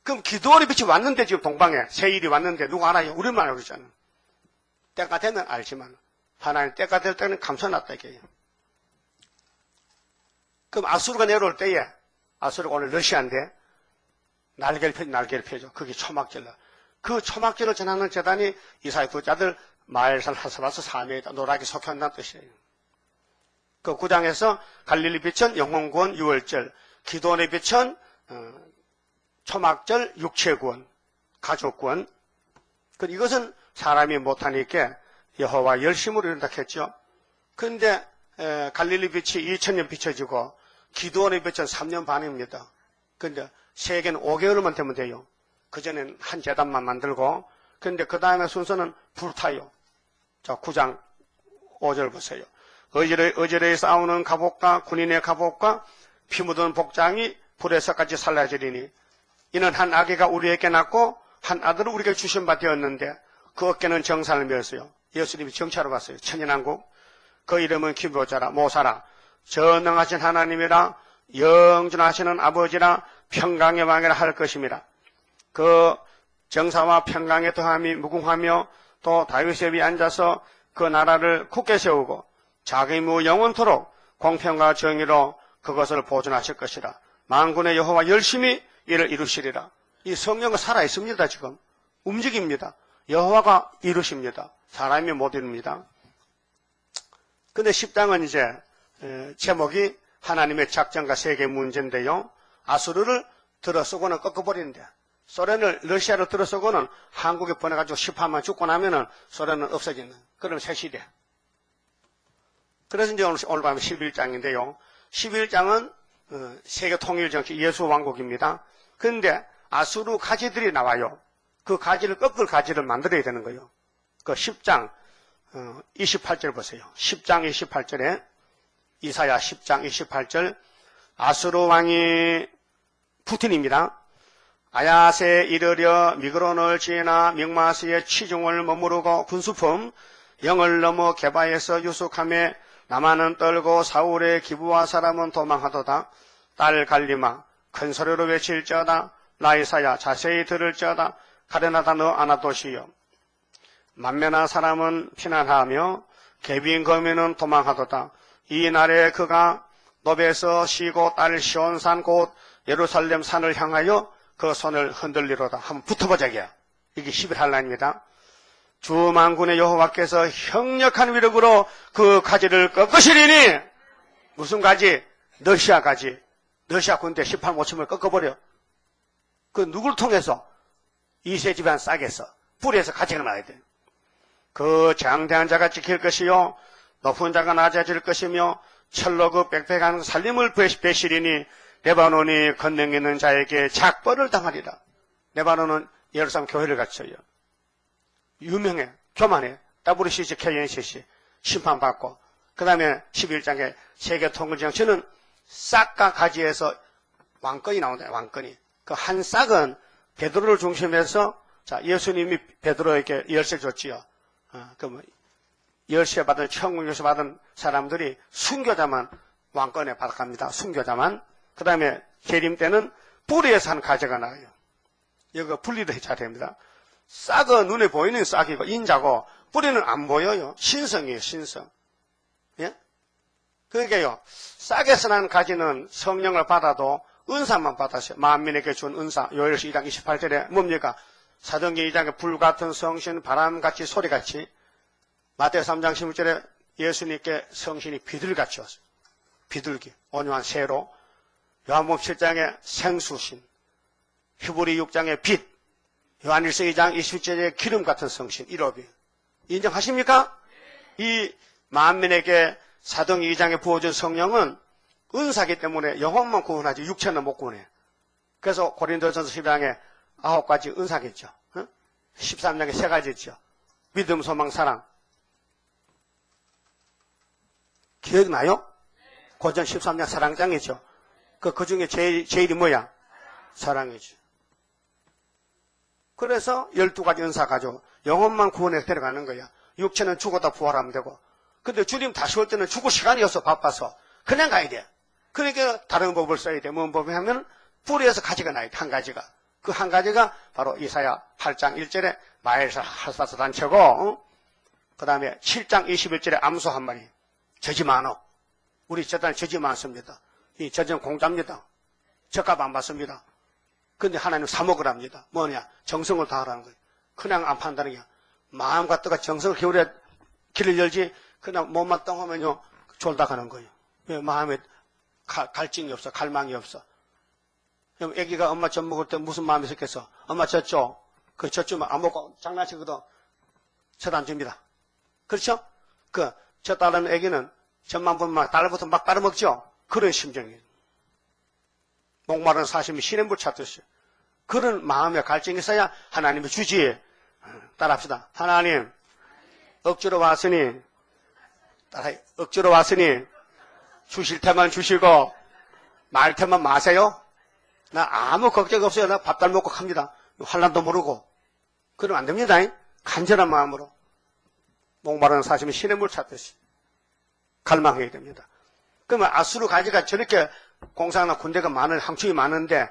그럼 기도원의 빛이 왔는데 지금 동방에 세일이 왔는데 누가 알아요? 우리만 알고 있잖아요. 때가 되면 알지만 하나님 때가 될 때는 감춰놨다 이게요. 그럼 아수르가 내려올 때에 아수르가 오늘 러시아인데 날개를 펴죠. 그게 초막절로. 그 초막절을 전하는 재단이 이사야 두 자들 마엘산 하스바스 사메이다 노랗게 속해한다는 뜻이에요. 그 9장에서 갈릴리 빛은 영혼구원 6월절, 기도원의 빛은 초막절 육체구원, 가족구원. 이것은 사람이 못하니까 여호와 열심으로 이룬다 했죠. 그런데 갈릴리 빛이 2000년 비춰지고 기도원의 빛은 3년 반입니다. 그런데 세계는 5개월만 되면 돼요. 그전엔 한 재단만 만들고. 그런데 그 다음에 순서는 불타요. 자, 9장 5절 보세요. 어지러이 싸우는 갑옷과 군인의 갑옷과 피 묻은 복장이 불에서까지 살라지리니 이는 한 아기가 우리에게 낳고 한 아들을 우리에게 주신 바 되었는데 그 어깨는 정산을 메었어요. 예수님이 정차로 갔어요. 천연왕국. 그 이름은 기브자라 모사라 전능하신 하나님이라 영존하시는 아버지라 평강의 왕이라 할 것입니다. 그 정사와 평강의 더함이 무궁하며 또 다윗의 위에 앉아서 그 나라를 굳게 세우고 자기무 영원토록 공평과 정의로 그것을 보존하실 것이라. 만군의 여호와 열심히 이를 이루시리라. 이 성령은 살아있습니다. 지금 움직입니다. 여호와가 이루십니다. 사람이 못 이룹니다. 근데 10장은 이제 제목이 하나님의 작전과 세계 문제인데요. 아수르를 들어서고는 꺾어버리는데 소련을 러시아로 들어서고는 한국에 보내가지고 18만 죽고 나면은 소련은 없어지는 그런 새 시대. 그래서 이제 오늘 밤에 11장인데요. 11장은 세계 통일 정치 예수 왕국입니다. 그런데 아수르 가지들이 나와요. 그 가지를 꺾을 가지를 만들어야 되는 거예요. 그 10장 28절 보세요. 10장 28절에 이사야 10장 28절 아수르 왕이 푸틴입니다. 아야세에 이르려 미그론을 지나 mik마스의 치중을 머무르고 군수품 영을 넘어 게바에서 유숙하며 나만은 떨고 사울의 기부와 사람은 도망하도다. 딸 갈리마 큰 소리로 외칠지어다. 라이사야 자세히 들을지어다. 가려나다 너 아나도시여. 만면한 사람은 피난하며 개빈 거민은 도망하도다. 이 날에 그가 노베에서 쉬고 딸 시온산 곧 예루살렘 산을 향하여 그 손을 흔들리로다. 한번 붙어보자 이게. 이게 11할라입니다. 주 만군의 여호와께서 형력한 위력으로 그 가지를 꺾으시리니 무슨 가지? 러시아 가지. 러시아 군대 18모침을 꺾어버려. 그 누굴 통해서? 이세 집안 싹에서 뿌리에서 가지가 나야 돼. 그 장대한 자가 지킬 것이요 높은 자가 낮아질 것이며 철로 그 빽빽한 살림을 베시리니 레바논이 건능 있는 자에게 작벌을 당하리라. 레바논은 예루살렘 교회를 갖춰요. 유명해, 교만해. WCC, KNCC 심판받고 그 다음에 11장에 세계 통일 정치는 싹과 가지에서 왕권이 나온다. 왕권이. 그 한 싹은 베드로를 중심해서 자 예수님이 베드로에게 열쇠 줬지요. 그럼 열쇠 받은 천국 열쇠 받은 사람들이 순교자만 왕권에 받아갑니다. 순교자만. 그 다음에 계림 때는 뿌리에서 한 가지가 나와요. 이거 분리도 해야 됩니다. 싹은 눈에 보이는 싹이고 인자고 뿌리는 안 보여요. 신성이에요. 신성. 예? 그러니까요. 싹에서 난 가지는 성령을 받아도 은사만 받았어요. 만민에게 준 은사. 요엘서 2장 28절에 뭡니까? 사도행전 2장에 불같은 성신 바람같이 소리같이 마태오 3장 16절에 예수님께 성신이 비둘기같이 왔어요. 비둘기 온유한 새로 요한복음 7장에 생수신 히브리 6장에 빛 요한일서 2장 27절에 기름 같은 성신 1호비 인정하십니까? 이 만민에게 사도행 2장에 부어준 성령은 은사기 때문에 영혼만 구원하지 육체는 못 구원해. 그래서 고린도전서 12장에 9가지 은사겠죠. 13장에 3가지 있죠. 믿음, 소망, 사랑. 기억나요? 고전 13장 사랑장이죠. 그 중에 제일이 뭐야? 사랑이죠. 그래서 12가지 은사 가지고 영혼만 구원해서 데려가는 거야. 육체는 죽었다 부활하면 되고. 근데 주님 다시 올 때는 죽을 시간이 없어. 바빠서. 그냥 가야 돼. 그러니까 다른 법을 써야 돼. 뭔 법이 하면 뿌리에서 가지가 나야 돼. 한 가지가. 그 한 가지가 바로 이사야 8장 1절에 마엘사 할사사 단체고, 그 다음에 7장 21절에 암소 한 마리. 저지 많어. 우리 재단에 저지 많습니다. 이 저지는 공짜입니다. 죗값 안 받습니다. 근데 하나님 사먹으랍니다. 뭐냐? 정성을 다하라는 거예요. 그냥 안 판다는 게 마음과 뜻과 정성을 기울여 길을 열지 그냥 몸만 똥하면요 졸다 가는 거예요. 마음에 갈증이 없어. 갈망이 없어. 애기가 엄마 젖 먹을 때 무슨 마음이 있었겠어? 엄마 젖죠? 그 젖주면 안 먹고 장난치거든. 젖 안 줍니다. 그렇죠? 젖 따르는 애기는 젖만 보면 달부터 막 빨아먹죠? 그런 심정이에요. 목마른 사심이 시냇물 찾듯이. 그런 마음에 갈증이 있어야 하나님이 주지. 따라합시다. 하나님, 억지로 왔으니, 억지로 왔으니, 주실 테만 주시고, 말 테만 마세요? 나 아무 걱정 없어요. 나 밥 잘 먹고 갑니다. 환란도 모르고. 그러면 안 됩니다. 간절한 마음으로. 목마른 사심이 시냇물 찾듯이. 갈망해야 됩니다. 그러면 아수르 가지가 저렇게 공사나 군대가 항축이 많은데,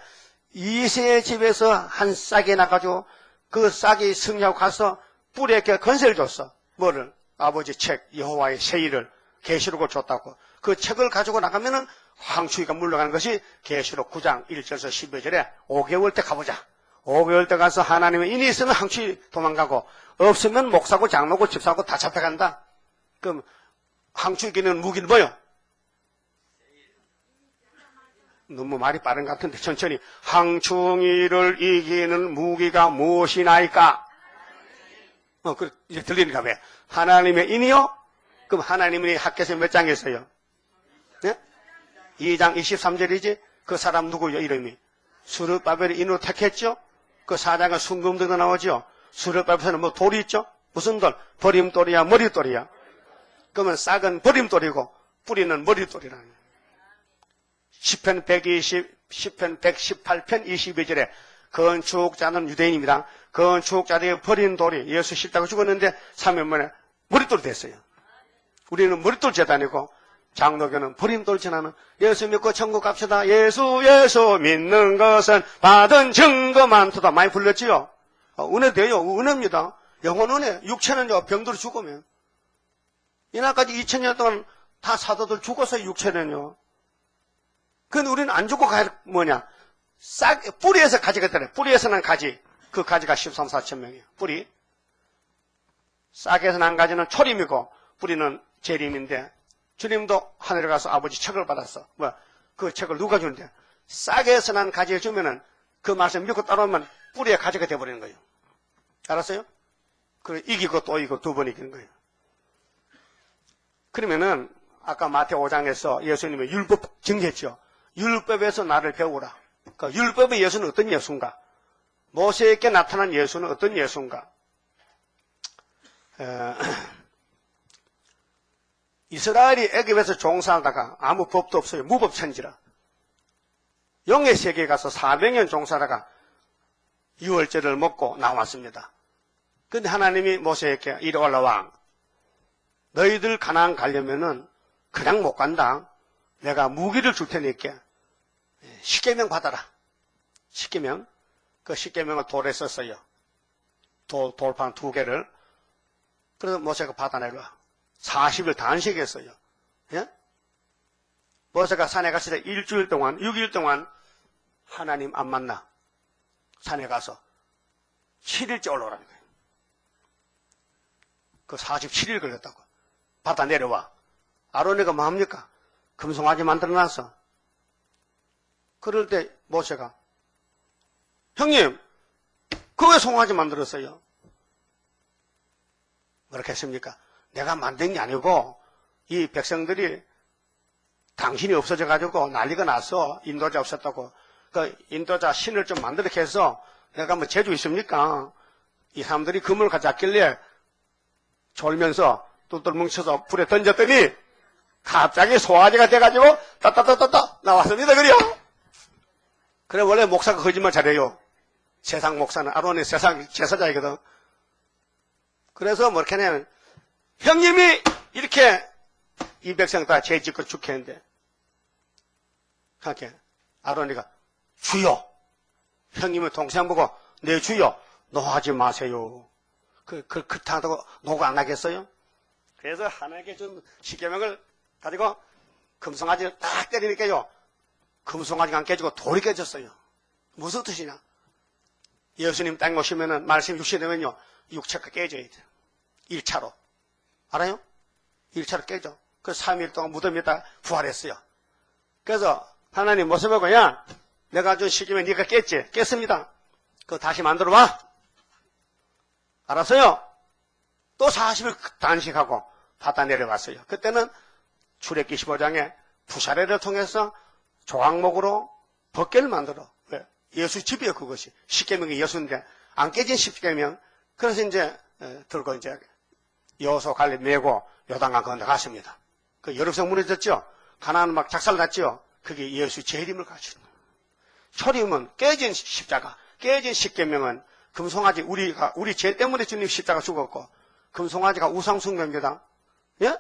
이세 집에서 한 싹이 나가지고, 그 싹이 승리하고 가서 뿌리에게 건세를 줬어. 뭐를? 아버지 책, 여호와의 세일을 계시록을 줬다고. 그 책을 가지고 나가면은 황추기가 물러가는 것이 계시록 9장 1절에서 12절에 5개월 때 가보자. 5개월 때 가서 하나님의 인이 있으면 황추기 도망가고 없으면 목사고 장로고 집사고 다 잡혀간다. 그럼 황추기는 무기는 뭐요? 너무 말이 빠른 것 같은데 천천히. 황충이를 이기는 무기가 무엇이나이까? 이제 들리니까 왜? 하나님의 인이요? 그럼 하나님의 학교에서 몇 장에 있어요? 네? 2장 23절이지? 그 사람 누구요? 이름이? 수르바벨이 인으로 택했죠? 그 4장은 순금등도 나오죠? 수르바벨에는 뭐 돌이 있죠? 무슨 돌? 버림돌이야? 머리돌이야? 그러면 싹은 버림돌이고 뿌리는 머리돌이라는 거예요. 시편 118편 22절에 건축자는 유대인입니다. 건축자들이 버린 돌이 예수 싫다고 죽었는데 3년 만에 머릿돌이 됐어요. 우리는 머릿돌 재단이고 장로교는 버림돌 재단은 예수 믿고 천국 갑시다. 예수 믿는 것은 받은 증거 많도다. 많이 불렀지요. 은혜 돼요. 은혜입니다. 영혼 은혜. 육체는요 병들어 죽으면. 이날까지 2000년 동안 다 사도들 죽어서 육체는요. 근데 우리는 안 죽고 뭐냐? 뿌리에서 가지가 되네. 뿌리에서 난 가지. 그 가지가 13, 4천 명이에요. 뿌리. 싹에서 난 가지는 초림이고, 뿌리는 재림인데, 주님도 하늘에 가서 아버지 책을 받았어. 그 책을 누가 주는데? 싹에서 난 가지를 주면은, 그 말씀 믿고 따라오면 뿌리에 가지가 돼버리는 거예요. 알았어요? 그래, 이기고 또 이기고 두 번 이기는 거예요. 그러면은, 아까 마태오 5장에서 예수님의 율법 증거했죠. 율법에서 나를 배우라. 그러니까 율법의 예수는 어떤 예수인가? 모세에게 나타난 예수는 어떤 예수인가? 이스라엘이 애굽에서 종살다가 아무 법도 없어요. 무법천지라. 영의 세계에 가서 400년 종살다가 유월절을 먹고 나왔습니다. 그런데 하나님이 모세에게 이리 올라와. 너희들 가나안 가려면은 그냥 못 간다. 내가 무기를 줄 테니까 십계명 받아라. 십계명. 그 십계명을 돌에 썼어요. 돌판 2개를. 그래서 모세가 받아내라. 40일 단식했어요. 예? 모세가 산에 갔을 때 일주일 동안, 6일 동안 하나님 안 만나. 산에 가서 7일째 올라오라는 거예요. 그 47일 걸렸다고. 받아 내려와. 아론이가 뭐합니까? 금송아지 만들어놨어. 그럴 때 모세가 형님, 그 왜 송아지 만들었어요? 그렇게 했습니까? 내가 만든 게 아니고 이 백성들이 당신이 없어져가지고 난리가 나서 인도자 없었다고 그 인도자 신을 좀 만들게 해서 내가 뭐 재주 있습니까? 이 사람들이 금을 가져왔길래 졸면서 똘똘 뭉쳐서 불에 던졌더니 갑자기 소화제가 돼가지고 따따따따따 나왔습니다. 그래요? 그래 원래 목사가 거짓말 잘해요. 세상 목사는 아론의 세상 제사장이거든. 그래서 뭐 이렇게 하냐면 형님이 이렇게 이 백성 다 죄 짓고 죽겠는데 그렇게 아론이가 주여 형님의 동생 보고 네 주여 노하지 마세요. 그렇다고 노가 안 하겠어요? 그래서 하나님께 준 십계명을 가지고 금송아지를 딱 때리니까요. 금송아지가 안 깨지고 돌이 깨졌어요. 무슨 뜻이냐? 예수님 땅에 오시면은 말씀 육신이 되면요. 육체가 깨져야 돼요. 1차로. 알아요? 1차로 깨져. 그 3일 동안 무덤에다 부활했어요. 그래서 하나님 모습 보고 야 내가 준 십계명 네가 깼지? 깼습니다. 그거 다시 만들어 봐. 알았어요? 또 40일 단식하고 바다 내려갔어요. 그때는 출애굽기 15장에 부사례를 통해서 조각목으로 법궤를 만들어. 왜? 예수 집이에요, 그것이. 십계명이 예수인데 안 깨진 십계명. 그래서 이제 들고 이제 여호수아 갈렙 메고 요단강 건너갔습니다. 그 여름성 무너졌죠? 가나안 막 작살났죠? 그게 예수 재림을 가르치는 거예요. 초림은 깨진 십자가, 깨진 십계명은 금송아지 우리 죄 때문에 주님 십자가 죽었고 금송아지가 우상숭배입니다. 예?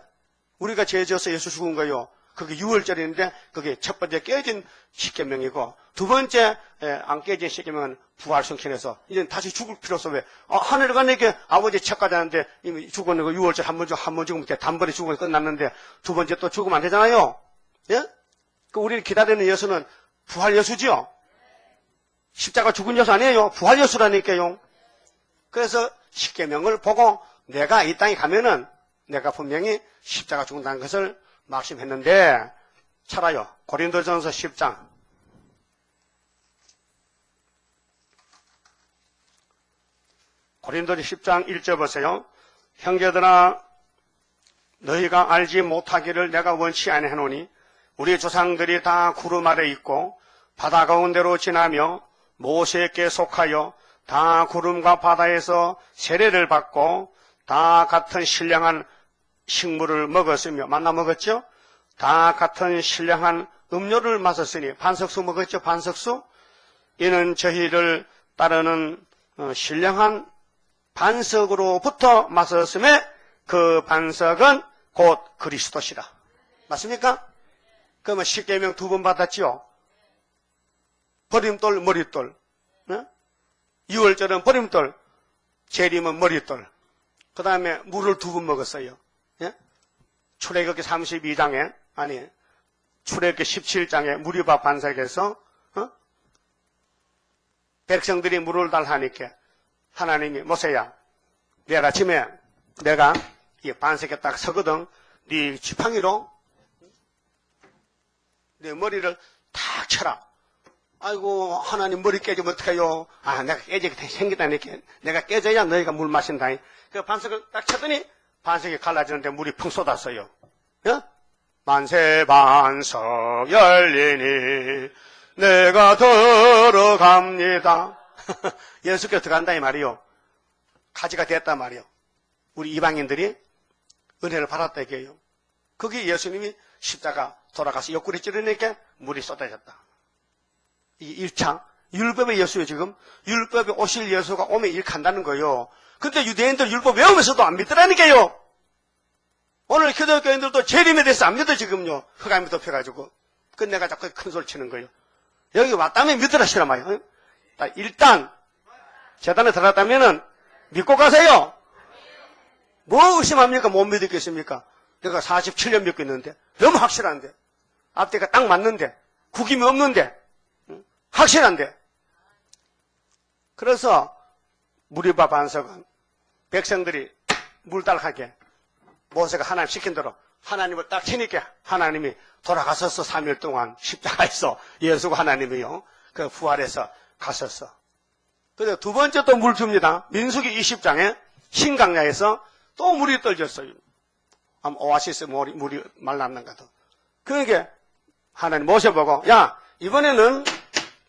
우리가 죄 지어서 예수 죽은 거요. 그게 6월절인데 그게 첫 번째 깨진 십계명이고 두 번째 안 깨진 십계명은 부활성천에서 이제 다시 죽을 필요 없어. 왜? 하늘에 가니까 아버지 책까지 하는데 이미 죽었는 거 6월절 한 번 죽으면 돼. 단번에 죽으면 끝났는데 두 번째 또 죽으면 안 되잖아요. 예? 그 우리를 기다리는 예수는 부활 예수지요. 십자가 죽은 예수 아니에요. 부활 예수라니까요. 그래서 십계명을 보고 내가 이 땅에 가면은 내가 분명히 십자가 죽는다는 것을 말씀했는데 차라요. 고린도전서 10장 고린도전 10장 1절 보세요. 형제들아 너희가 알지 못하기를 내가 원치 아니하노니 우리 조상들이 다 구름 아래 있고 바다 가운데로 지나며 모세에게 속하여 다 구름과 바다에서 세례를 받고 다 같은 신령한 식물을 먹었으며 만나 먹었죠? 다 같은 신령한 음료를 마셨으니 반석수 먹었죠? 반석수? 이는 저희를 따르는 신령한 반석으로부터 마셨음에 그 반석은 곧 그리스도시라. 맞습니까? 그러면 십계명 2번 받았지요? 버림돌, 머릿돌. 네? 6월절은 버림돌, 재림은 머릿돌. 그 다음에 물을 2번 먹었어요. 예? 출애굽기 32장에 아니 출애굽기 17장에 무리바 반석에서 백성들이 물을 달하니까 하나님이 모세야 내일 아침에 내가 이 반석에 딱 서거든. 네 지팡이로 내 머리를 탁 쳐라. 아이고 하나님 머리 깨지면 어떡해요. 아 내가 깨지게 생겼다니까. 내가 깨져야 너희가 물 마신다. 그 반석을 딱 쳤더니 반석이 갈라지는데 물이 펑 쏟았어요. 예? 만세 반석 열리니 내가 들어갑니다. 예수께서 들어간다 이 말이요. 가지가 됐단 말이요. 우리 이방인들이 은혜를 받았다 이게요. 거기 예수님이 십자가 돌아가서 옆구리 찌르니까 물이 쏟아졌다. 이 1차 율법의 예수예요. 지금 율법에 오실 예수가 오면 이렇게 한다는 거예요. 근데 유대인들 율법 외우면서도 안 믿더라니까요. 오늘 기독교인들도 재림에 대해서 안 믿어 지금요. 흑암이 덮여가지고. 그 내가 자꾸 큰 소리 치는 거예요. 여기 왔다면 믿으라시란 말이에요. 일단 재단에 들어갔다면은 믿고 가세요. 뭐 의심합니까? 못 믿겠습니까? 내가 47년 믿고 있는데 너무 확실한데 앞뒤가 딱 맞는데 구김이 없는데 확실한데. 그래서 무리바 반석은 백성들이 물달하게 모세가 하나님 시킨 대로 하나님을 딱 치니까 하나님이 돌아가셨어. 3일 동안 십자가에서 예수가 하나님이요. 그 부활해서 가셨어. 그래서 두 번째 또 물 줍니다. 민수기 20장에 신강야에서 또 물이 떨어졌어요. 아마 오아시스 물이 말랐는가도. 그러니까 하나님 모셔보고, 야, 이번에는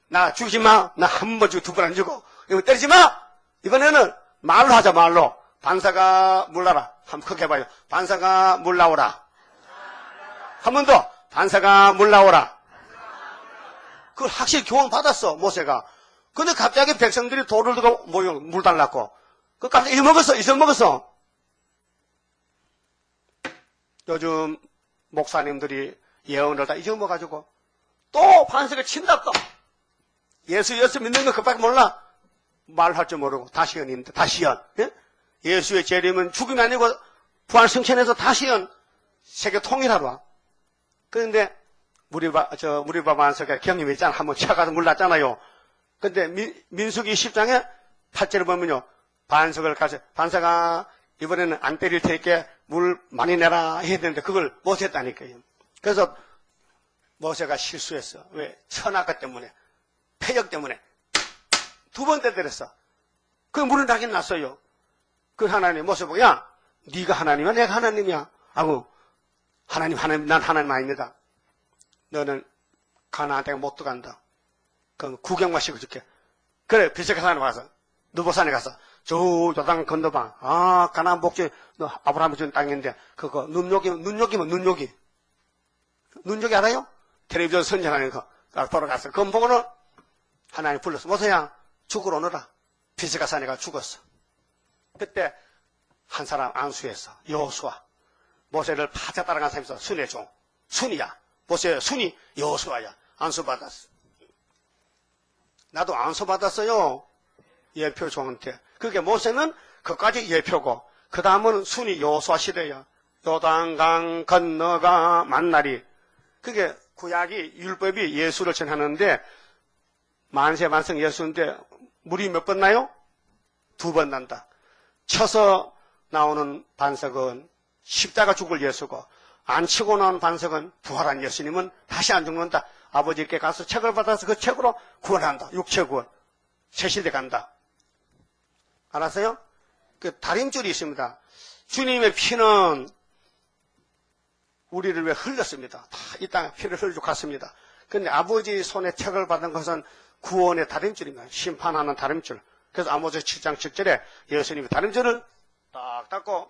나 죽이지 마. 나 한 번 주고 두 번 안 주고. 이거 때리지 마. 이번에는 말로 하자, 말로. 반사가 물나라. 한번 크게 해봐요. 반사가 물나오라. 한 번 더. 반사가 물나오라. 그걸 확실히 교훈 받았어, 모세가. 근데 갑자기 백성들이 돌을 들고 모여 물 달랐고. 그 갑자기 잊어먹었어. 요즘 목사님들이 예언을 다 잊어먹어가지고 또 반석을 친다 또. 예수 믿는 거 그밖에 몰라. 말할 줄 모르고 다시연인데 다시연. 예? 예수의 재림은 죽음이 아니고 부활 승천해서 다시연 세계 통일하러. 그런데 무리바 반석에 경험이 있잖아. 한번 쳐가서 몰랐잖아요. 근데 민수기 10장에 8절을 보면요. 반석을 가서 반석아 이번에는 안 때릴 테니까 물 많이 내라 해야 되는데 그걸 못했다니까요. 그래서 모세가 실수했어. 왜? 천악가 때문에 패역 때문에 두 번 때렸어. 그 물은 나긴 났어요. 그 하나님 모세 보고 야 네가 하나님이야 내가 하나님이야 하고 하나님 난 하나님 아닙니다. 너는 가나안 땅에 못 들어간다. 그 구경만 시켜줄게. 그래 비색한 사람이 와서 느보산에 가서 저 요단 건너봐. 가나안 복지 너 아브라함이 준 땅인데 그거 눈요기 알아요? 텔레비전 선전하는 거 돌아갔어. 그건 보고는 하나님 불렀어. 모세야 죽으러 오너라. 비색한 사람이 죽었어. 그때 한 사람 안수했어. 여호수아. 모세를 파자 따라간 사람이 있어. 순의 종. 순이야. 모세 순이 여호수아야. 안수받았어. 나도 안수받았어요. 예표 종한테. 그게 모세는 그까지 예표고 그 다음은 순이 여호수아 시대야. 요단강 건너가 만나리. 그게 구약이 율법이 예수를 전하는데 만세만성 예수인데 물이 몇 번 나요? 2번 난다. 쳐서 나오는 반석은 십자가 죽을 예수고 안 치고 나온 반석은 부활한 예수님은 다시 안 죽는다. 아버지께 가서 책을 받아서 그 책으로 구원한다. 육체 구원. 새 시대 간다. 알았어요? 그 다림줄이 있습니다. 주님의 피는 우리를 위해 흘렸습니다. 다 이 땅에 피를 흘리고 갔습니다. 그런데 아버지 손에 책을 받은 것은 구원의 다림줄입니다. 심판하는 다림줄. 그래서 아모스 7장 7절에 예수님이 다림줄을 딱 닦고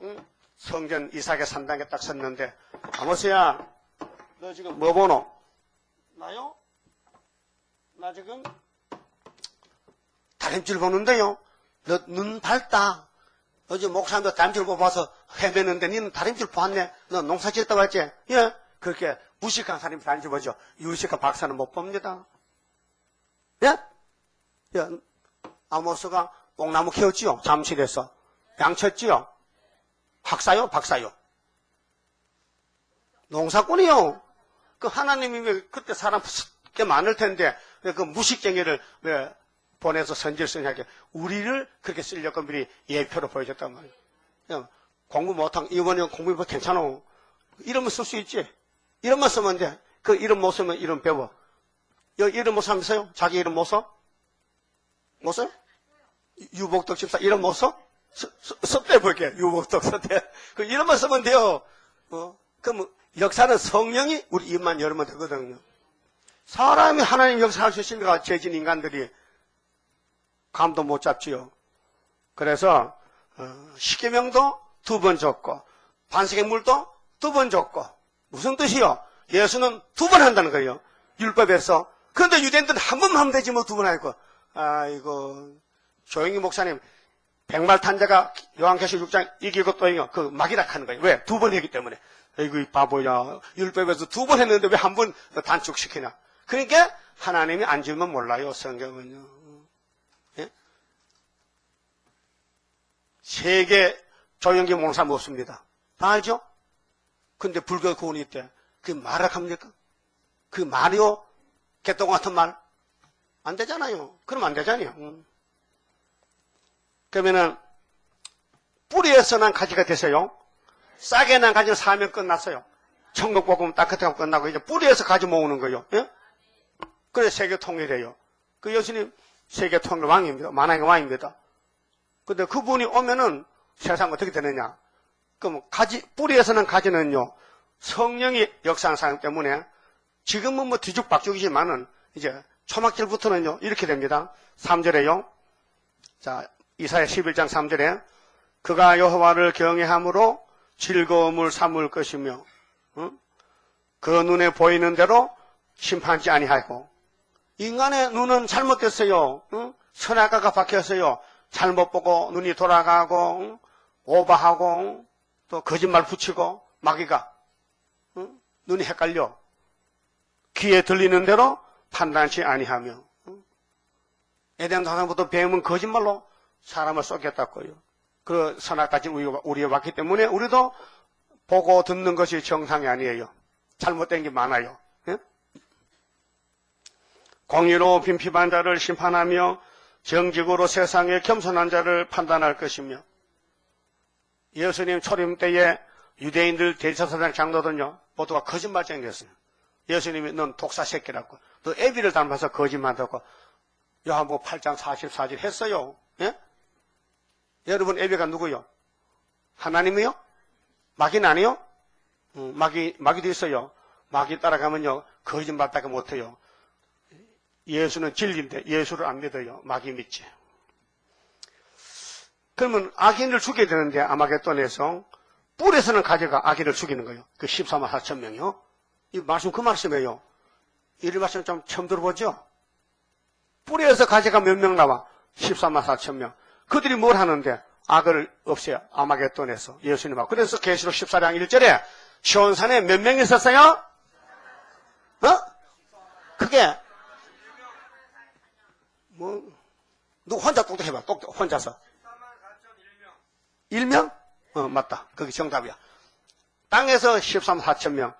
성전 이삭의 산당에 딱 섰는데 아모스야 너 지금 뭐 보노? 나요? 나 지금 다림줄 보는데요. 너 눈 밝다. 어제 목사님도 다림줄 뽑아서 헤매는데 니는 다림줄 봤네. 너 농사 지었다고 했지? 예? 그렇게 무식한 사람이 다림줄 보죠. 유식한 박사는 못 봅니다. 예? 예? 아모스가 뽕나무 키웠지요? 잠실에서. 양쳤지요? 학사요? 박사요? 농사꾼이요. 그 하나님이 왜 그때 사람 꽤 많을 텐데 왜 그 무식쟁이를 왜 보내서 선지를 쓰냐게 우리를 그렇게 쓰려고 미리 예표로 보여줬단 말이에요. 공부 못한 이번에 공부 괜찮아. 이름을 쓸 수 있지. 이름만 쓰면 돼. 그 이름 못 쓰면 이름 배워. 여기 이름 못 쓰면서요? 자기 이름 못 써? 못 써? 유복덕 집사 이름 못 써? 썼대 볼게. 유복덕 썼대. 그 이름만 쓰면 돼요. 그럼 역사는 성령이 우리 입만 열면 되거든요. 사람이 하나님 역사할 수 있으니까 죄진 인간들이 감도 못 잡지요. 그래서 십계명도 2번 줬고 반석의 물도 2번 줬고 무슨 뜻이요? 예수는 2번 한다는 거예요. 율법에서. 그런데 유대인들은 한 번만 하면 되지 뭐 2번 하고. 아이고 조영희 목사님 백말탄자가 요한계시록 6장 이기고 또이요. 그 막이라 하는 거예요. 왜? 2번 했기 때문에. 아이고 이 바보야. 율법에서 2번 했는데 왜 한 번 단축시키냐. 그러니까 하나님이 안 지으면 몰라요. 성경은요. 예? 세계 조영기 목사 없습니다. 다 알죠? 근데 불교 구원이 있대. 그 말을 합니까? 그 말이요? 개똥 같은 말? 안 되잖아요. 그러면 안 되잖아요. 그러면은 뿌리에서 난 가지가 됐어요. 싹에 난 가지는 사면 끝났어요. 천국 복음 따뜻하고 끝나고 이제 뿌리에서 가지 모으는 거예요. 예? 그래 세계 통일이에요. 그 예수님 세계 통일 왕입니다. 만왕의 왕입니다. 근데 그분이 오면은 세상 어떻게 되느냐? 그럼 뿌리에서는 가지는요, 성령이 역사하는 사람 때문에 지금은 뭐 뒤죽박죽이지만은 이제 초막절부터는요, 이렇게 됩니다. 3절에요. 자, 이사야 11장 3절에 그가 여호와를 경외함으로 즐거움을 삼을 것이며, 그 눈에 보이는 대로 심판치 아니하고. 인간의 눈은 잘못됐어요. 선악과가 박혔어요. 잘못 보고 눈이 돌아가고 오버하고 또 거짓말 붙이고 마귀가 눈이 헷갈려. 귀에 들리는 대로 판단치 아니하며. 에덴 동산부터 뱀은 거짓말로 사람을 쏘겠다고요. 그 선악까지 우리가 왔기 때문에 우리도 보고 듣는 것이 정상이 아니에요. 잘못된 게 많아요. 예? 공의로 빈핍한 자를 심판하며 정직으로 세상의 겸손한 자를 판단할 것이며. 예수님 초림 때에 유대인들 대제사장 장로들은요, 모두가 거짓말쟁이였어요. 예수님이 넌 독사 새끼라고, 너 애비를 닮아서 거짓말한다고 요한복음 8장 44절 했어요. 예? 여러분 애비가 누구요? 하나님이요? 마귀는 아니요? 마귀도 있어요. 마귀 따라가면요, 거짓말밖에 못해요. 예수는 진리인데 예수를 안 믿어요. 마귀 믿지. 그러면 악인을 죽여야 되는데 아마겟돈에서 뿔에서는 가져가 악인을 죽이는 거예요. 그 14만 4천 명이요. 이 말씀 그 말씀이에요. 이 말씀 좀 처음 들어보죠? 뿔에서 가져가 몇 명 나와? 14만 4천 명. 그들이 뭘 하는데? 악을 없애요. 아마겟돈에서 예수님하고. 그래서 계시록 14장 1절에 시온산에 몇 명 있었어요? 그게 누구 혼자 똑똑해봐. 혼자서. 1명? 맞다. 그게 정답이야. 땅에서 13만 4천 명.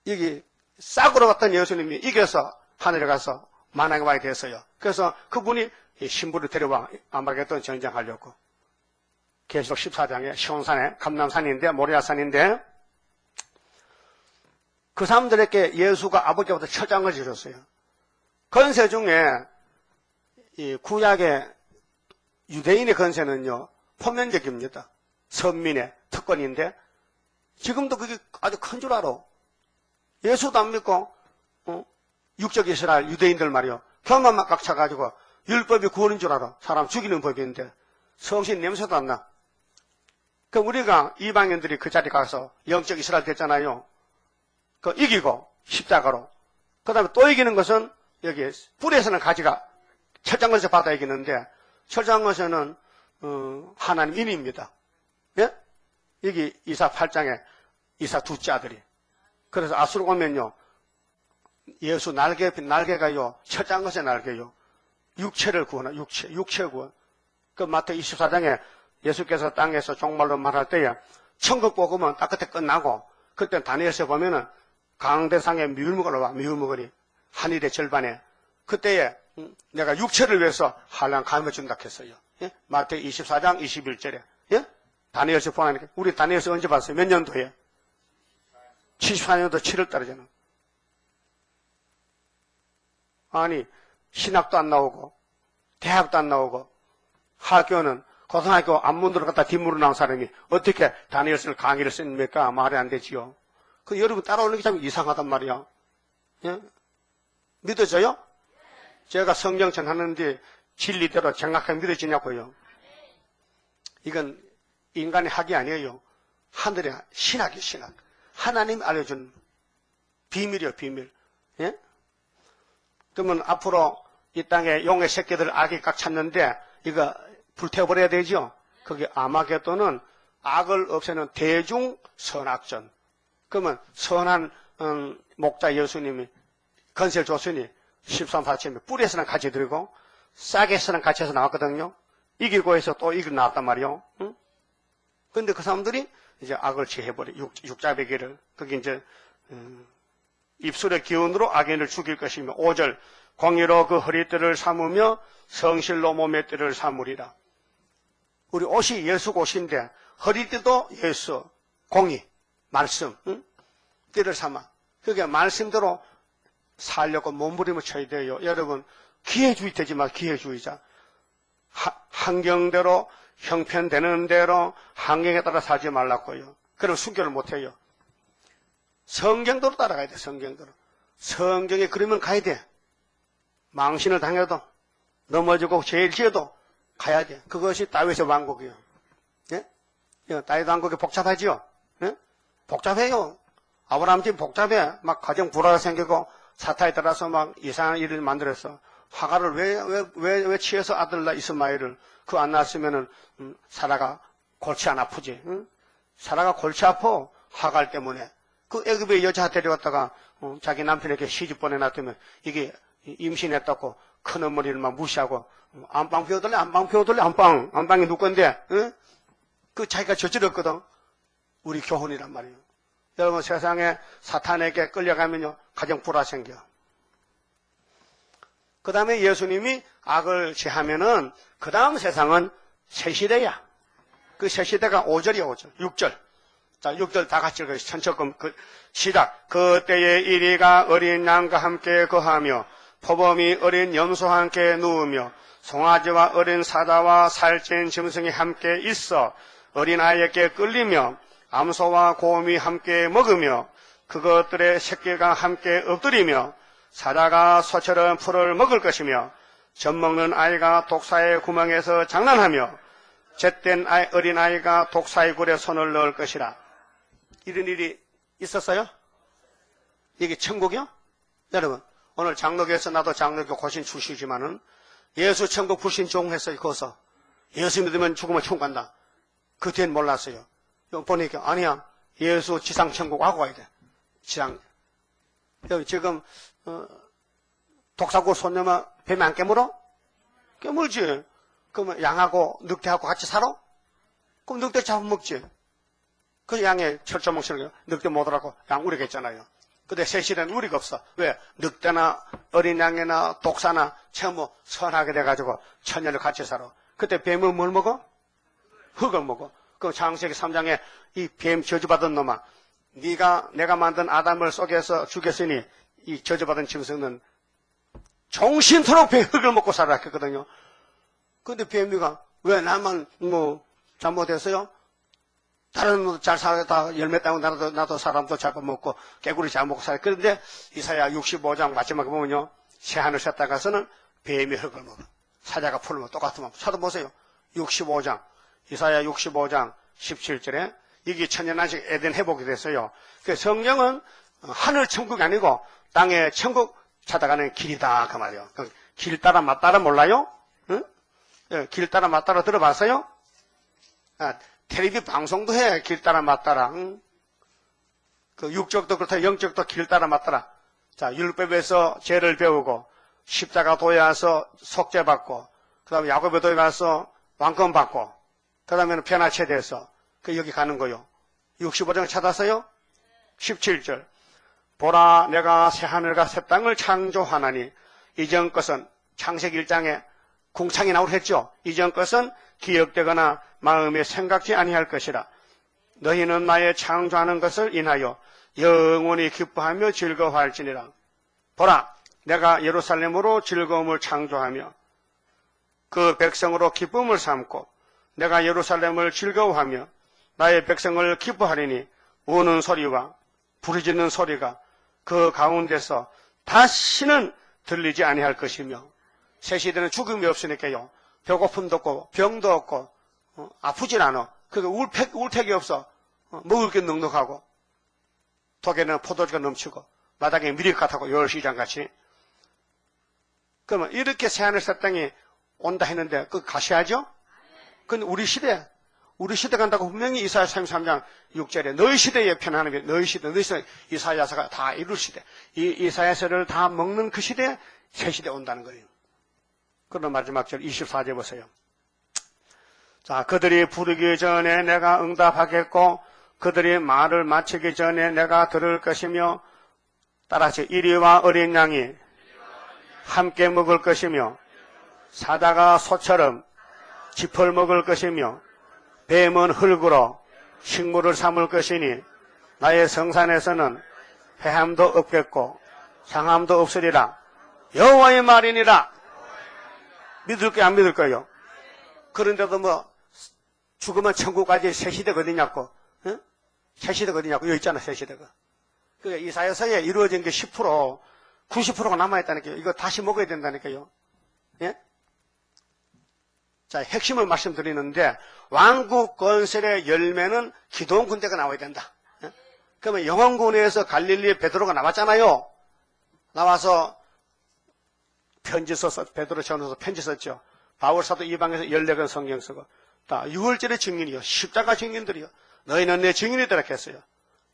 여기 싹으로 갔던 예수님이 이겨서 하늘에 가서 만왕의 왕이 됐어요. 그래서 그분이 신부를 데려와 아마겟돈 전쟁하려고. 계시록 14장에 시온산에 감람산인데 모리아산인데 그 사람들에게 예수가 아버지보다 처장을 지었어요. 건세 중에 이 구약의 유대인의 건세는요, 포면적입니다. 선민의 특권인데 지금도 그게 아주 큰 줄 알아. 예수도 안 믿고 육적 이스라엘 유대인들 말이요, 교만만 꽉 차가지고 율법이 구원인 줄 알아. 사람 죽이는 법인데 성신 냄새도 안 나. 그 우리가 이방인들이 그 자리 가서 영적 이스라엘 됐잖아요. 그 이기고 십자가로. 그 다음에 또 이기는 것은 여기 뿔에서는 가지가 철장건서 받아 이기는데 철장건서는 하나님 인입니다. 예? 여기 이사 8장에 이사 둘째 아들이. 그래서 아수르 오면요, 예수 날개가요, 철장건서의 날개요. 육체를 구원하, 육체 구원. 그 마태 24장에 예수께서 땅에서 종말로 말할 때에 천국 복음은 딱 그때 끝나고, 그때 다니엘서 보면은 강대상에 미울무가 올라와, 미울무거리. 한일의 절반에. 그때에 내가 육체를 위해서 한량 감을 준다 했어요. 예? 마태 24장 21절에. 예? 다니엘서 보니까, 우리 다니엘서 언제 봤어요? 몇 년도에? 74년도 7월 달이잖아. 아니, 신학도 안 나오고, 대학도 안 나오고, 학교는 고등학교 앞문으로 갔다 뒷문으로 나온 사람이 어떻게 다니엘서를 강의를 씁니까? 말이 안 되지요. 그 여러분 따라오는 게 참 이상하단 말이야. 예? 믿어져요? 제가 성경전 하는데 진리대로 정확하게 믿어지냐고요. 이건 인간의 학이 아니에요. 하늘의 신학이에요, 신학. 하나님이 알려준 비밀이에요, 비밀. 예? 그러면 앞으로 이 땅에 용의 새끼들 악이 꽉 찼는데 이거 불태워버려야 되죠. 그게 아마겟돈은 악을 없애는 대중 선악전. 그러면 선한 목자 예수님이 건세를 줬으니 13,4천명 뿔에서는 같이 들고 싹에서는 같이 해서 나왔거든요. 이기고 해서 또 이기고 나왔단 말이요. 응? 근데 그 사람들이 이제 악을 취해버려. 육자배기를. 그게 이제 입술의 기운으로 악인을 죽일 것이며 5절 공의로 그 허리띠를 삼으며 성실로 몸의 띠를 삼으리라. 우리 옷이 예수 옷인데 허리띠도 예수, 공의, 말씀, 띠를 삼아. 그게 말씀대로 살려고 몸부림을 쳐야 돼요. 여러분 기회주의 되지 마. 기회주의자. 환경대로 형편되는 대로 환경에 따라 살지 말라고요. 그럼 순교를 못해요. 성경대로 따라가야 돼. 성경대로. 성경에 그러면 가야 돼. 망신을 당해도 넘어지고 죄를 지어도 가야 돼. 그것이 다윗의 왕국이요. 예? 다윗 왕국이 복잡하지요? 예? 복잡해요. 아브라함 집 복잡해. 막 가정 불화가 생기고 사타에 따라서 막 이상한 일을 만들었어. 화가를 왜 취해서 아들 낳 이스마엘을 그 안 낳았으면은 사라가 골치 안 아프지. 응? 사라가 골치 아파. 화갈 때문에. 그 애굽에 여자 데려갔다가 자기 남편에게 시집 보내놨다면 이게 임신했다고 큰 어머니를 막 무시하고 안방 피워달래 안방이 누구 건데? 응? 그 자기가 저질렀거든. 우리 교훈이란 말이에요. 여러분 세상에 사탄에게 끌려가면요 가정 불화 생겨. 그 다음에 예수님이 악을 제하면은 그 다음 세상은 새 시대야. 그 새 시대가 5절이야 5절 6절. 자 6절 다 같이 읽어요. 천천히 시작. 그때에 이리가 어린 양과 함께 거하며 포범이 어린 염소와 함께 누우며 송아지와 어린 사자와 살찐 짐승이 함께 있어 어린아이에게 끌리며 암소와 곰이 함께 먹으며 그것들의 새끼가 함께 엎드리며 사자가 소처럼 풀을 먹을 것이며 젖먹는 아이가 독사의 구멍에서 장난하며 잿된 어린아이가 독사의 굴에 손을 넣을 것이라. 이런 일이 있었어요? 이게 천국이요? 여러분 오늘 장로교에서 나도 장로교 고신 출신이지만은 예수 천국 불신 종했어요. 거기서 예수 믿으면 죽으면 천국 간다. 그 뒤엔 몰랐어요. 보니까 아니야 예수 지상 천국 하고 가야 돼. 지상. 여기 지금 독사고 손 넣으면 뱀이 안 깨물어? 깨물지. 그러면 양하고 늑대하고 같이 살아? 그럼 늑대 잡아먹지. 그 양의 철조망처럼 늑대 못 오라고 양 우리가 있잖아요. 근데 새 시대는 우리가 없어. 왜? 늑대나 어린 양이나 독사나 전부 선하게 돼가지고 천년을 같이 살아. 그때 뱀은 뭘 먹어? 흙을 먹어. 그 창세기 3장에 이 뱀 저주받은 놈아, 내가 만든 아담을 속여서 죽였으니 이 저주받은 짐승은 종신토록 흙을 먹고 살아라 했거든요. 근데 뱀이가 왜 나만 잘못했어요? 다른 놈도 잘 살다 열매 따고 나도 사람도 잡아먹고 개구리 잡아먹고 살아. 그런데 이사야 65장 마지막에 보면요. 새하늘 새 땅 가서는 뱀이 흙을 먹어. 사자가 풀을 먹어. 똑같으면 찾아보세요. 65장 이사야 65장 17절에 이게 천년한식 에덴 회복이 됐어요. 그 성경은 하늘 천국이 아니고 땅의 천국 찾아가는 길이다 그 말이에요. 길 따라 맞따라 몰라요? 응? 길 따라 맞따라 들어봤어요? 텔레비 방송도 해. 길 따라 맞따라. 응? 그 육적도 그렇다. 영적도 길 따라 맞따라. 자, 율법에서 죄를 배우고 십자가 도에 가서 속죄 받고 그다음에 야곱의 도에 가서 왕권 받고 그다음에는 변화체대에서 여기 가는 거요. 65장 찾았어요? 17절. 보라 내가 새 하늘과 새 땅을 창조하나니 이전 것은 창세기 1장에 궁창이 나오라 했죠. 이전 것은 기억되거나 마음에 생각지 아니할 것이라. 너희는 나의 창조하는 것을 인하여 영원히 기뻐하며 즐거워할지니라. 보라 내가 예루살렘으로 즐거움을 창조하며 그 백성으로 기쁨을 삼고 내가 예루살렘을 즐거워하며 나의 백성을 기뻐하리니 우는 소리와 부르짖는 소리가 그 가운데서 다시는 들리지 아니할 것이며 새 시대는 죽음이 없으니까요. 배고픔도 없고 병도 없고 아프질 않아. 그리고 울택이 없어. 먹을 게 넉넉하고 독에는 포도주가 넘치고 마당에 미리카 타고 열시장같이. 그러면 이렇게 새하늘 새 땅이 온다 했는데 그 가시하죠? 근데 우리 시대 간다고 분명히 이사야 33장 6절에 너희 시대에 편하는 게 너희 시대 이사야서가 다 이룰 시대. 이 이사야서를 다 먹는 그 시대에 새 시대 온다는 거예요. 그러나 마지막 절 24절 보세요. 자, 그들이 부르기 전에 내가 응답하겠고 그들이 말을 마치기 전에 내가 들을 것이며 따라서 이리와 어린 양이 함께 먹을 것이며 사자가 소처럼 짚을 먹을 것이며 뱀은 흙으로 식물을 삼을 것이니 나의 성산에서는 해함도 없겠고 상함도 없으리라. 여호와의 말이니라. 믿을 거야 안 믿을 거예요? 그런데도 죽으면 천국까지 새 시대가 어디냐고. 응? 새 시대가 어디냐고. 여기 있잖아, 새 시대가. 그 이사야서에 이루어진 게 10%, 90%가 남아있다니까요. 이거 다시 먹어야 된다니까요. 예? 자, 핵심을 말씀드리는데, 왕국 건설의 열매는 기도원 군대가 나와야 된다. 예? 그러면 영원군에서 갈릴리에 베드로가 나왔잖아요. 나와서 편지 써서, 베드로 전후서 편지 썼죠. 바울사도 이방에서 14권 성경 쓰고, 다 6월절의 증인이요. 십자가 증인들이요. 너희는 내 증인이더라 했어요.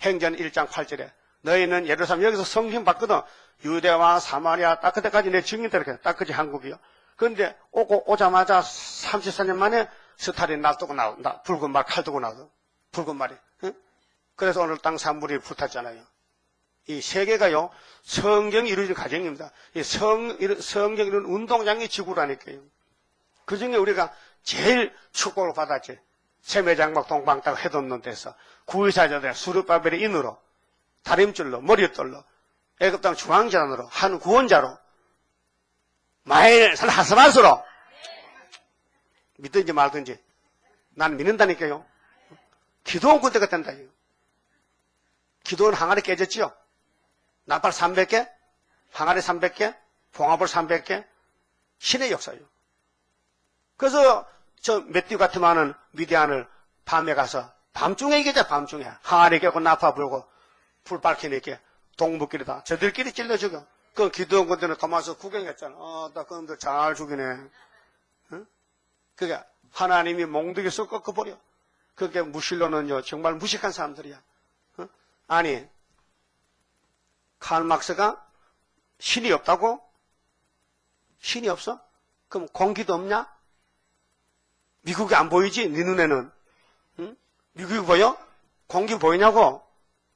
행전 1장 8절에. 너희는 예루살렘 여기서 성신 받거든. 유대와 사마리아 딱 그때까지 내 증인들이라 했어요. 딱 그지 한국이요. 그런데 오자마자 34년 만에 스탈린 날 두고 나온다. 붉은 말 칼 두고 나오고. 붉은 말이. 응? 그래서 오늘 땅 산물이 불탔잖아요. 이 세계가요. 성경이 이루어진 과정입니다. 이 성경이 이루어진 운동장이 지구라니까요. 그 중에 우리가 제일 축복을 받았지. 세매장막 동방딱 해돋는 데서 구의사자들 수르바벨의 인으로 다림줄로 머리떨로 애굽 땅 중앙재단으로 한 구원자로 마엘산 하스반스로 믿든지 말든지 난 믿는다니까요. 기도원 군대가 된다요. 기도원 항아리 깨졌지요. 나팔 300개, 항아리 300개, 봉화볼 300개, 신의 역사요. 그래서 저 매튜 같으면은 미디안을 밤에 가서 밤중에 이기자 밤중에 항아리 깨고 나파 불고 불 밝히니까 동북길이다. 저들끼리 찔러 죽여. 그 기도원 군대는 가만서 구경했잖아. 나 그놈들 잘 죽이네. 응? 그게 하나님이 몽둥이 쏙 꺾어버려. 그게 무실로는요 정말 무식한 사람들이야. 응? 아니 칼막스가 신이 없다고? 신이 없어? 그럼 공기도 없냐? 미국이 안 보이지? 네 눈에는. 응? 미국이 보여? 공기 보이냐고?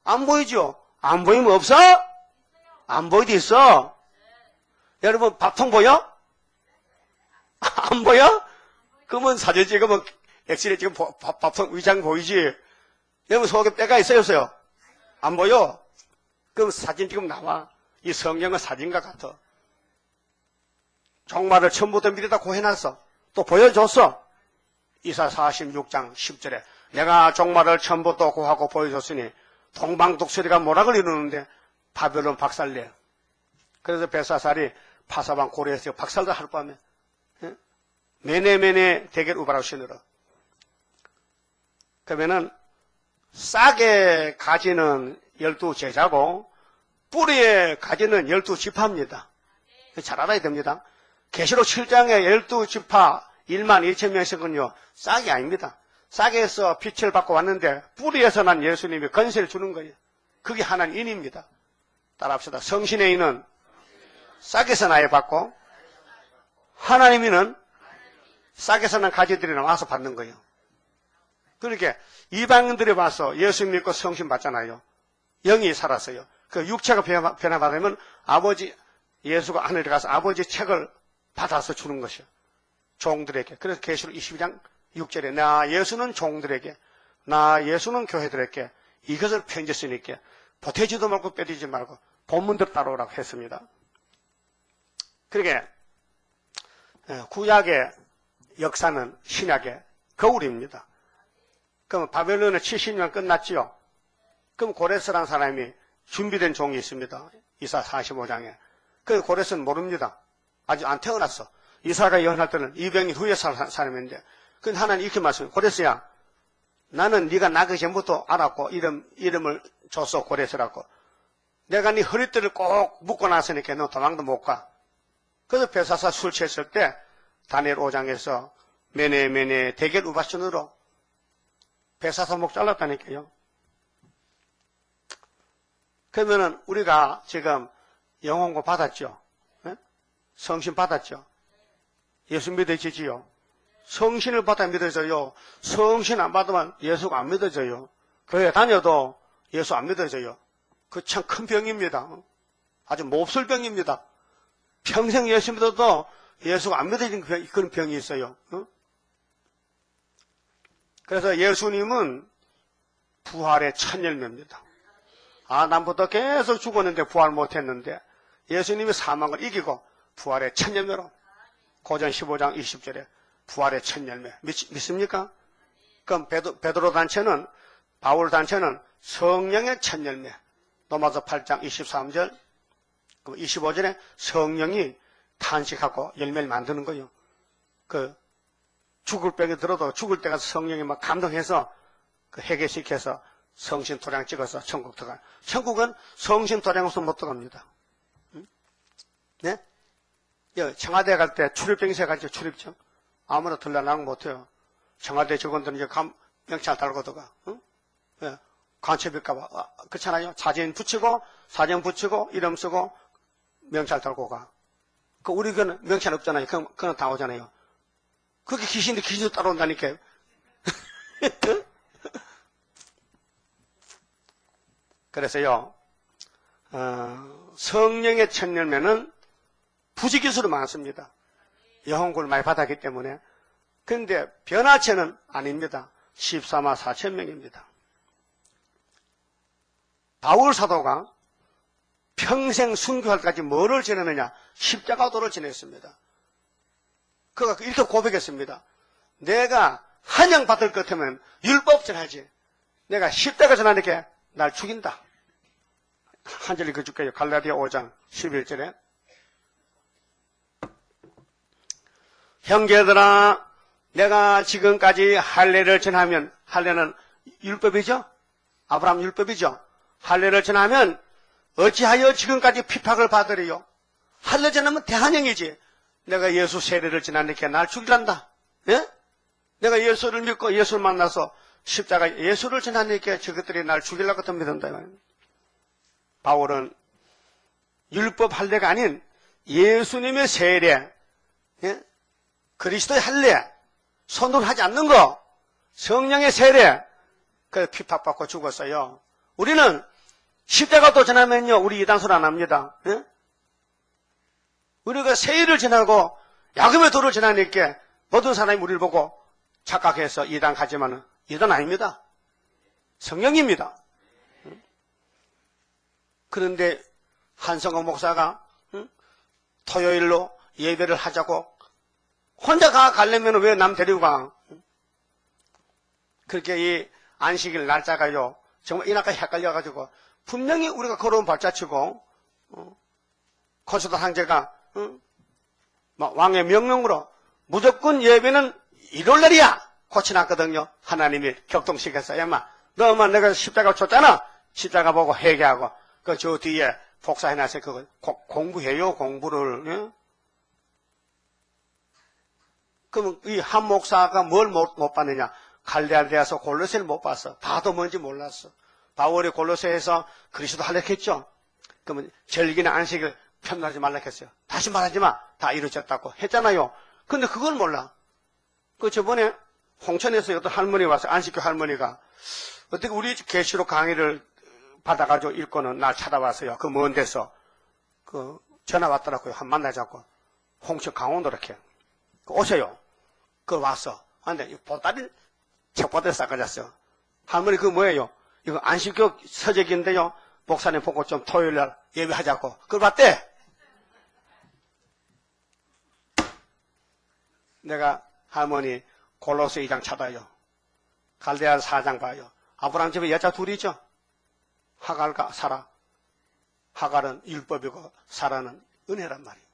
안 보이죠? 안 보이면 없어? 안 보이도 있어. 여러분 밥통 보여? 안 보여? 그러면 사진 찍으면 엑스레이 지금 밥통 위장 보이지? 여러분 속에 때가 있어요 없어요? 안 보여? 그럼 사진 찍으면 나와. 이 성경은 사진과 같아. 종말을 처음부터 미리 다 고해놨어. 또 보여줬어. 이사 46장 10절에 내가 종말을 처음부터 고하고 보여줬으니 동방독수리가 모락을 이루는데 바벨론 박살내. 그래서 벨사살이 파사방 고려에서 박살도 하룻밤에 메네메네 대결 우바라고 신으로. 그러면은 싹에 가지는 12제자고 뿌리에 가지는 12지파입니다. 잘 알아야 됩니다. 계시록 7장에 12지파 1만 2천 명씩은요 싹이 아닙니다. 싹에서 빛을 받고 왔는데 뿌리에서 난 예수님이 건세를 주는 거예요. 그게 하나님 인입니다. 따라합시다. 성신의 인은 싹에서 나에 받고 하나님 인은 싹에서 난 가지들이 나와서 받는 거예요. 그러니까 이방인들이 와서 예수 믿고 성신 받잖아요. 영이 살았어요. 그 육체가 변화받으면 아버지 예수가 하늘에 가서 아버지 책을 받아서 주는 것이요. 종들에게. 그래서 계시록 22장 6절에 나 예수는 종들에게 나 예수는 교회들에게 이것을 편지 쓰니까 보태지도 말고 빼지지 말고 본문대로 따라오라고 했습니다. 그러게 구약의 역사는 신약의 거울입니다. 그럼 바벨론의 70년 끝났지요. 그럼 고레스라는 사람이 준비된 종이 있습니다. 이사 45장에. 그 고레스는 모릅니다. 아직 안 태어났어. 이사가 예언할 때는 200년 후에 살 사람인데 근데 하나님 이렇게 말씀해요. 고레스야 나는 네가 나기 전부터 알았고 이름을 줬어 고레스라고. 내가 네 허리띠를 꼭 묶고 나서니까 너 도망도 못 가. 그래서 벨사살 술 취했을 때 다니엘 5장에서 메네 대결 우바순으로 벨사살 목 잘랐다니까요. 그러면은 우리가 지금 영혼고 받았죠. 네? 성신 받았죠. 예수 믿어지지요. 성신을 받아 믿어져요. 성신 안 받으면 예수가 안 믿어져요. 교회 다녀도 예수 안 믿어져요. 그 참 큰 병입니다. 아주 몹쓸 병입니다. 평생 예수 믿어도 예수가 안 믿어지는 그런 병이 있어요. 그래서 예수님은 부활의 첫 열매입니다. 아담부터 계속 죽었는데 부활 못했는데 예수님이 사망을 이기고 부활의 첫 열매로 고전 15장 20절에 부활의 첫 열매 믿습니까? 그럼 베드로 단체는, 바울 단체는 성령의 첫 열매. 로마서 8장 23절, 25절에 성령이 탄식하고 열매를 만드는 거예요. 죽을 벽에 들어도 죽을 때 가서 성령이 막 감동해서 회개시켜서 성신 도장 찍어서 천국 들어가. 천국은 성신 도장 없으면 못 들어갑니다. 응? 네? 청와대 갈 때 출입증세 가지고 출입증. 아무나 들러나면 못해요. 청와대 직원들은 이제 명찰 달고 들어가. 응? 예. 간첩일까봐. 그렇잖아요. 사진 붙이고, 이름 쓰고, 명찰 달고 가. 우리 그는 명찰 없잖아요. 그건 다 오잖아요. 그게 귀신인데 귀신도 따라온다니까요. 그래서요, 성령의 첫 열매는 부지기수로 많습니다. 영혼구를 많이 받았기 때문에. 그런데 변화체는 아닙니다. 14만 4천 명입니다. 바울 사도가 평생 순교할 때까지 뭐를 지내느냐? 십자가도를 지냈습니다. 그가 이렇게 고백했습니다. 내가 한영받을 것 같으면 율법 전하지. 내가 십자가 전하니까 날 죽인다. 한 절 읽어줄게요. 갈라디아 5장 11절에. 형제들아, 내가 지금까지 할례를 전하면, 할례는 율법이죠? 아브라함 율법이죠? 할례를 전하면 어찌하여 지금까지 핍박을 받으리요? 할례 전하면 대한영이지. 내가 예수 세례를 지나니까 날 죽이란다. 예? 내가 예수를 믿고 예수를 만나서 십자가 예수를 전하니까 저것들이 날 죽이려고 덤비던다. 바울은 율법 할례가 아닌 예수님의 세례, 예? 그리스도의 할례, 손으로 하지 않는 거, 성령의 세례, 그 핍박받고 죽었어요. 우리는 십자가도 전하면요, 우리 이단소리 안 합니다. 예? 우리가 세일을 전하고 야금의 도를 전하니까 모든 사람이 우리를 보고 착각해서 이단 가지만은 이단 아닙니다. 성령입니다. 그런데 한성호 목사가 토요일로 예배를 하자고 혼자 가려면 왜 남 데리고 가? 그렇게 이 안식일 날짜가요 정말 이날까지 헷갈려가지고 분명히 우리가 걸어온 발자치고 코스도 황제가 왕의 명령으로 무조건 예배는 일요일날이야 고쳐놨거든요. 하나님이 격동시켰어요. 엄마 너 엄마 내가 십자가 줬잖아. 십자가 보고 회개하고 그 저 뒤에 복사해놨어요. 그거 공부해요. 공부를. 예? 그러면 이 한 목사가 뭘 못 봤느냐? 갈레아디아서 골로새를 못 봤어. 봐도 뭔지 몰랐어. 바울이 골로새에서 그리스도 할례했죠. 그러면 절기나 안식을 편하지 말라 했어요. 다시 말하지 마. 다 이루어졌다고 했잖아요. 근데 그걸 몰라. 그 저번에 홍천에서 어떤 할머니 와서 안식교 할머니가 어떻게 우리 계시록 강의를 받아가지고 읽고는 날 찾아왔어요. 그 먼 데서 그 전화 왔더라고요. 한 만나자고. 홍천 강원도 이렇게 오세요. 그 왔어. 근데 보따리 책보다리 싸가졌어요. 할머니 그거 뭐예요? 이거 안식교 서적인데요. 목사님 보고 좀 토요일날 예배하자고. 그걸 봤대. 내가 할머니 골로새 2장 찾아요. 갈대아 4장 봐요. 아브라함 집에 여자 둘이죠. 하갈과 사라. 하갈은 율법이고 사라는 은혜란 말이에요.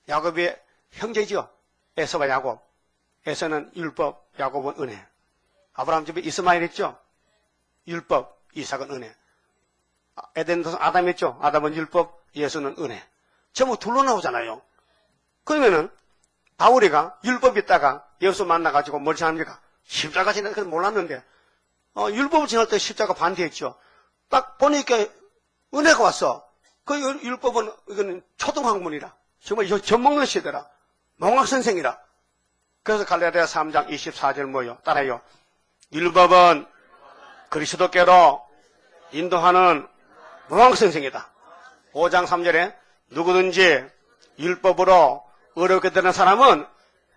야곱의 형제죠. 에서와 야곱. 에서는 율법, 야곱은 은혜. 아브라함 집에 이스마엘 있죠. 율법, 이삭은 은혜. 에덴도 아담 있죠. 아담은 율법, 예수는 은혜. 전부 둘로 나오잖아요. 그러면은 바울이가 율법 있다가 예수 만나가지고 뭘 지납니까? 십자가 지날 걸 몰랐는데 율법을 지날 때 십자가 반대했죠. 딱 보니까 은혜가 왔어. 그 율법은 이거는 초등학문이라. 정말 젖먹는 시대라. 몽학선생이라. 그래서 갈라디아 3장 24절 뭐요? 따라요. 율법은 그리스도께로 인도하는 몽학선생이다. 5장 3절에 누구든지 율법으로 어렵게 되는 사람은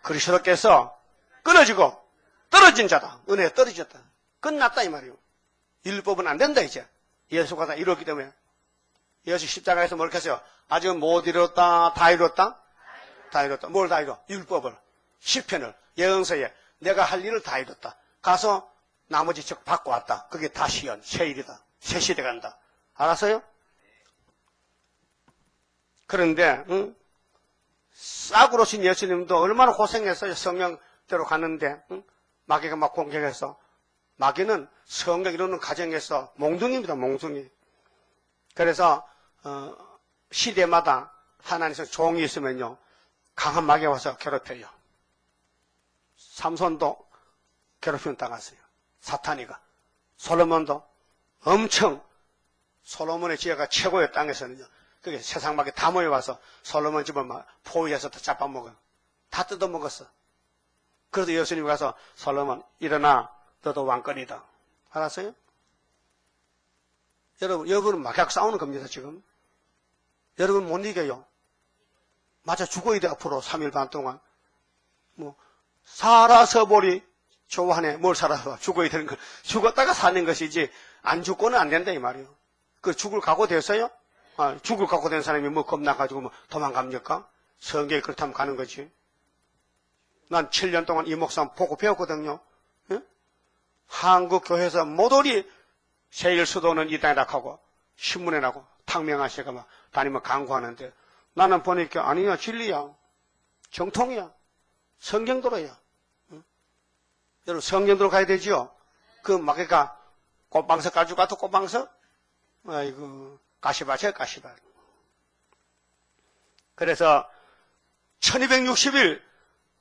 그리스도께서 끊어지고 떨어진 자다. 은혜에 떨어졌다. 끝났다 이 말이에요. 율법은 안 된다 이제. 예수가 다 이뤘기 때문에. 예수 십자가에서 뭘 했어요? 아직 못 이뤘다. 다 이뤘다? 다 이뤘다. 뭘 다 이뤘? 율법을. 시편을. 예언서에 내가 할 일을 다 이뤘다. 가서 나머지 책 받고 왔다. 그게 다 시연, 새 일이다. 새 시대 간다. 알았어요? 그런데 싹으로 신 예수님도 얼마나 고생했어요. 성령대로 가는데 마귀가 막 공격해서. 마귀는 성경 이루는 과정에서 몽둥이입니다. 몽둥이. 그래서 시대마다 하나님께서 종이 있으면요 강한 마귀가 와서 괴롭혀요. 삼손도 괴롭힘 당했어요. 사탄이가. 솔로몬도 엄청 솔로몬의 지혜가 최고의 땅에서는요. 그게 세상 마귀 다 모여와서 솔로몬 집을 막 포위해서 다 잡아먹어요. 다 뜯어먹었어. 그래서 예수님이 가서 솔로몬 일어나 너도 왕권이다. 알았어요? 여러분은 막 싸우는 겁니다 지금. 여러분 못 이겨요. 맞아 죽어야 돼 앞으로 3일 반 동안. 뭐 살아서 보리 좋아하네. 뭘 살아서 죽어야 되는 거. 죽었다가 사는 것이지 안 죽고는 안 된다 이 말이에요. 그 죽을 각오 됐어요? 죽을 각오 된 사람이 뭐 겁나가지고 뭐 도망갑니까? 성경이 그렇다면 가는 거지. 난 7년 동안 이 목사 보고 배웠거든요. 예? 한국 교회에서 모조리 세일 수도는 이 땅에 낙하고 신문에 나고 탕명하 씨가 막 다니면 강구하는데 나는 보니까 아니야 진리야 정통이야 성경대로야. 응? 여러분 성경대로 가야 되지요. 그 마귀가 꽃방석 가지고 가도 꽃방석 아이고 가시밭이야 가시밭. 그래서 1260일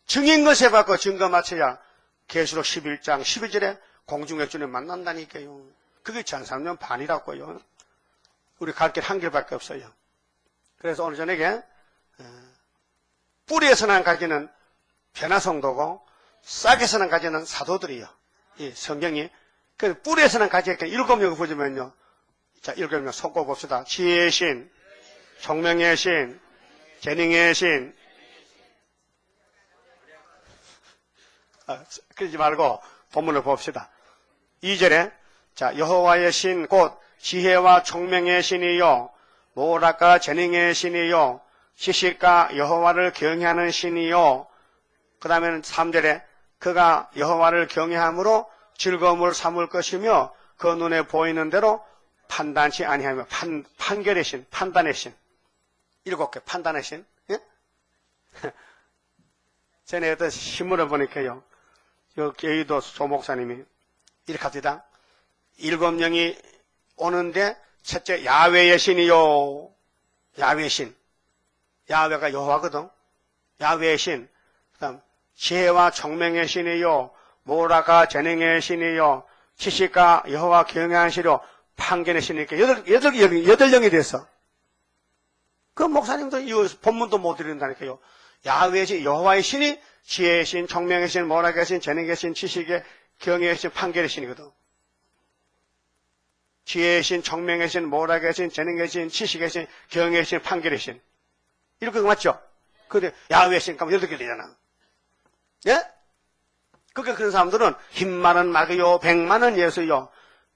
증인것에 받고 증거 맞춰야 계시록 11장 12절에 공중역주님 만난다니까요. 그게 1300년 반이라고요. 우리 갈 길 한 길밖에 없어요. 그래서 오늘 저녁에 뿌리에서 난 가지는 변화성도고 싹에서 난 가지는 사도들이요. 이 성경이. 그 뿌리에서 난 가지가 7명을 보시면요. 자, 7명 속고 봅시다. 지혜의 신, 총명의 신, 재능의 신. 그러지 말고 본문을 봅시다. 2절에 자 여호와의 신 곧 지혜와 총명의 신이요 모락과 재능의 신이요 지식과 여호와를 경외하는 신이요. 그 다음에는 3절에 그가 여호와를 경외함으로 즐거움을 삼을 것이며 그 눈에 보이는 대로 판단치 아니하며 판결의 신, 판단의 신. 7개 판단의 신. 예? 전에 어떤 신문을 보니까요. 여의도 소목사님이 이렇게 합니다. 7명이 오는데 첫째 야훼의 신이요. 야훼 신. 야훼가 여호와거든. 야훼의 신. 그다음 지혜와 총명의 신이요. 모라가 재능의 신이요. 지식과 여호와 경외하는 신이요. 판결의 신이니까 8명이 됐어. 그 목사님도 이 본문도 못 드린다니까요. 야훼의 신, 여호와의 신이 지혜의 신, 총명의 신, 모락의 신, 재능의 신, 지식의 경외의 신, 판결의 신이거든. 지혜의 신, 총명의 신, 모락의 신, 재능의 신, 지식의 신, 경외의 신, 판결의 신. 이렇게 맞죠? 근데 야훼의 신 가면 8개 되잖아. 예? 그러니까 그런 사람들은 힘많은 마귀요, 100만은 예수요,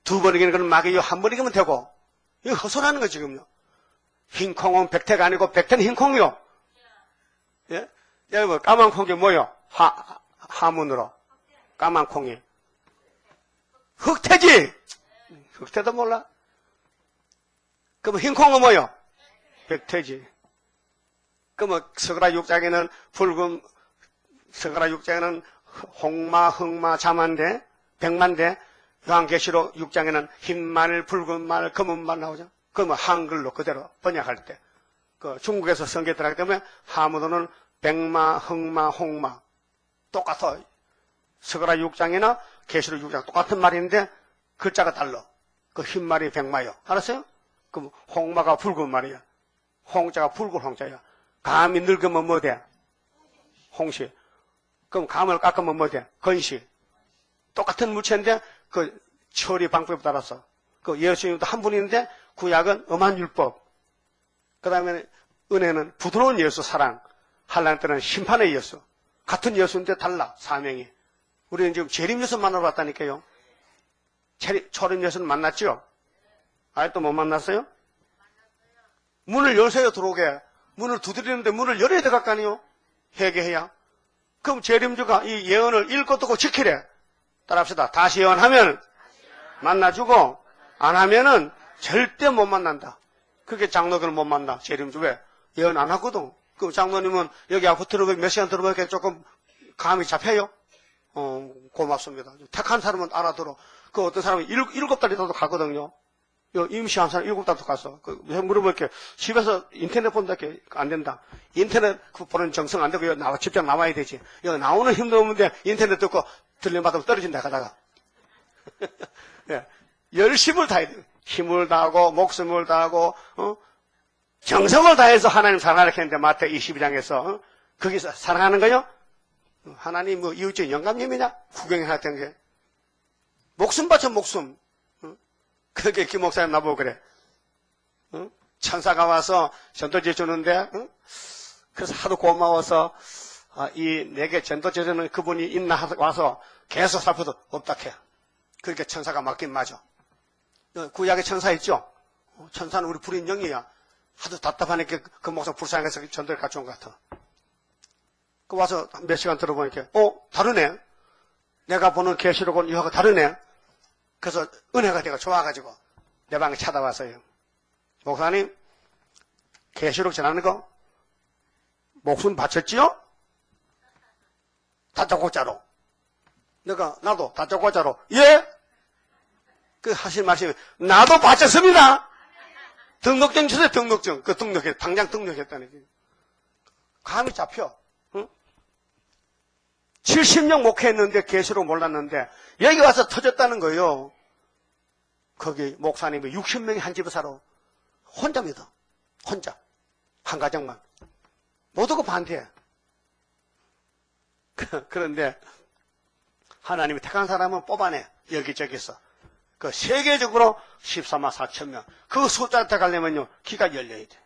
2번 이기는 건 마귀요, 1번 이기면 되고. 이거 헛소리하는 거 지금요. 흰콩은 백태가 아니고 백태는 흰콩이요. 예? 여러분 까만 콩이 뭐요? 하문으로 까만 콩이 흑태지. 흑태도 몰라. 그럼 흰 콩은 뭐요? 백태지. 그럼 서가라 6장에는 붉은 서가라 6장에는 홍마, 흑마, 자만대, 백만대. 요한계시록 6장에는 흰 말, 붉은 말, 검은 말 나오죠. 그러면 한글로 그대로 번역할 때, 그 중국에서 성경에 들어가기 때문에 하무도는 백마, 흑마, 홍마 똑같아. 서가라 6장이나 계시록 6장 똑같은 말인데 글자가 달라. 그 흰 말이 백마요. 알았어요? 그럼 홍마가 붉은 말이야. 홍자가 붉은 홍자야. 감이 늙으면 뭐 돼? 홍시. 그럼 감을 깎으면 뭐 돼? 건시. 똑같은 물체인데 그 처리 방법에 따라서 그 예수님도 한 분인데 구약은 엄한 율법. 그 다음에 은혜는 부드러운 예수 사랑. 한란 때는 심판의 예수. 같은 예수인데 달라 사명이. 우리는 지금 재림 예수 만나러 왔다니까요. 초림 예수는 만났죠? 아직도 못 만났어요? 문을 열세요 들어오게. 문을 두드리는데 문을 열어야 될 것 아니요? 회개해야. 그럼 재림주가 이 예언을 읽고 듣고 지키래. 따라합시다. 다시 예언하면 만나주고 안 하면은 절대 못 만난다. 그게 장로교는 못 만나. 재림주 왜? 예언 안 하거든. 그럼 장로님은 여기 앞으로 들어보면 몇 시간 들어보니까 조금 감이 잡혀요? 고맙습니다. 택한 사람은 알아들어. 그 어떤 사람이 7달이라도 가거든요. 임시한 사람 7달도 갔어. 물어볼게. 집에서 인터넷 본다게 안 된다. 인터넷 보는 정성 안 되고 여기 직접 나와야 되지. 여기 나오는 힘도 없는데 인터넷 듣고 들려받으면 떨어진다 가다가. 예. 열심을 다해야 돼. 힘을 다하고 목숨을 다하고 정성을 다해서 하나님 사랑하라 했는데 마태 22장에서 거기서 사랑하는 거요? 하나님 뭐 이웃집 영감님이냐? 구경해 놨던 게. 목숨 바쳐 목숨. 그게 김 목사님 나보고 그래. 천사가 와서 전도제 주는데 그래서 하도 고마워서 내게 전도제 주는 그분이 있나 와서 계속 살펴도 없다 해. 그렇게 천사가 맞긴 맞아. 구약의 천사 있죠? 천사는 우리 불인 영이야. 하도 답답하니까 그 목사 불쌍해서 전도를 같이 온 것 같아. 그 와서 몇 시간 들어보니까 다르네. 내가 보는 계시록은 이하고 다르네. 그래서 은혜가 되고 좋아가지고 내 방에 찾아왔어요. 목사님 계시록 전하는 거 목숨 바쳤지요? 다짜고짜로. 나도 다짜고짜로. 예? 그 하실 말씀이 나도 바쳤습니다. 등록증 주세요. 등록증. 그 등록해. 당장 등록했다는 게. 감이 잡혀. 70년 목회했는데 계시록 몰랐는데 여기 와서 터졌다는 거예요. 거기 목사님이 60명이 한 집에 살아. 혼자 믿어. 혼자. 한 가정만. 모두가 반대해. 그런데 하나님이 택한 사람은 뽑아내. 여기저기서. 그 세계적으로 14만 4천 명. 그 숫자한테 가려면요. 귀가 열려야 돼.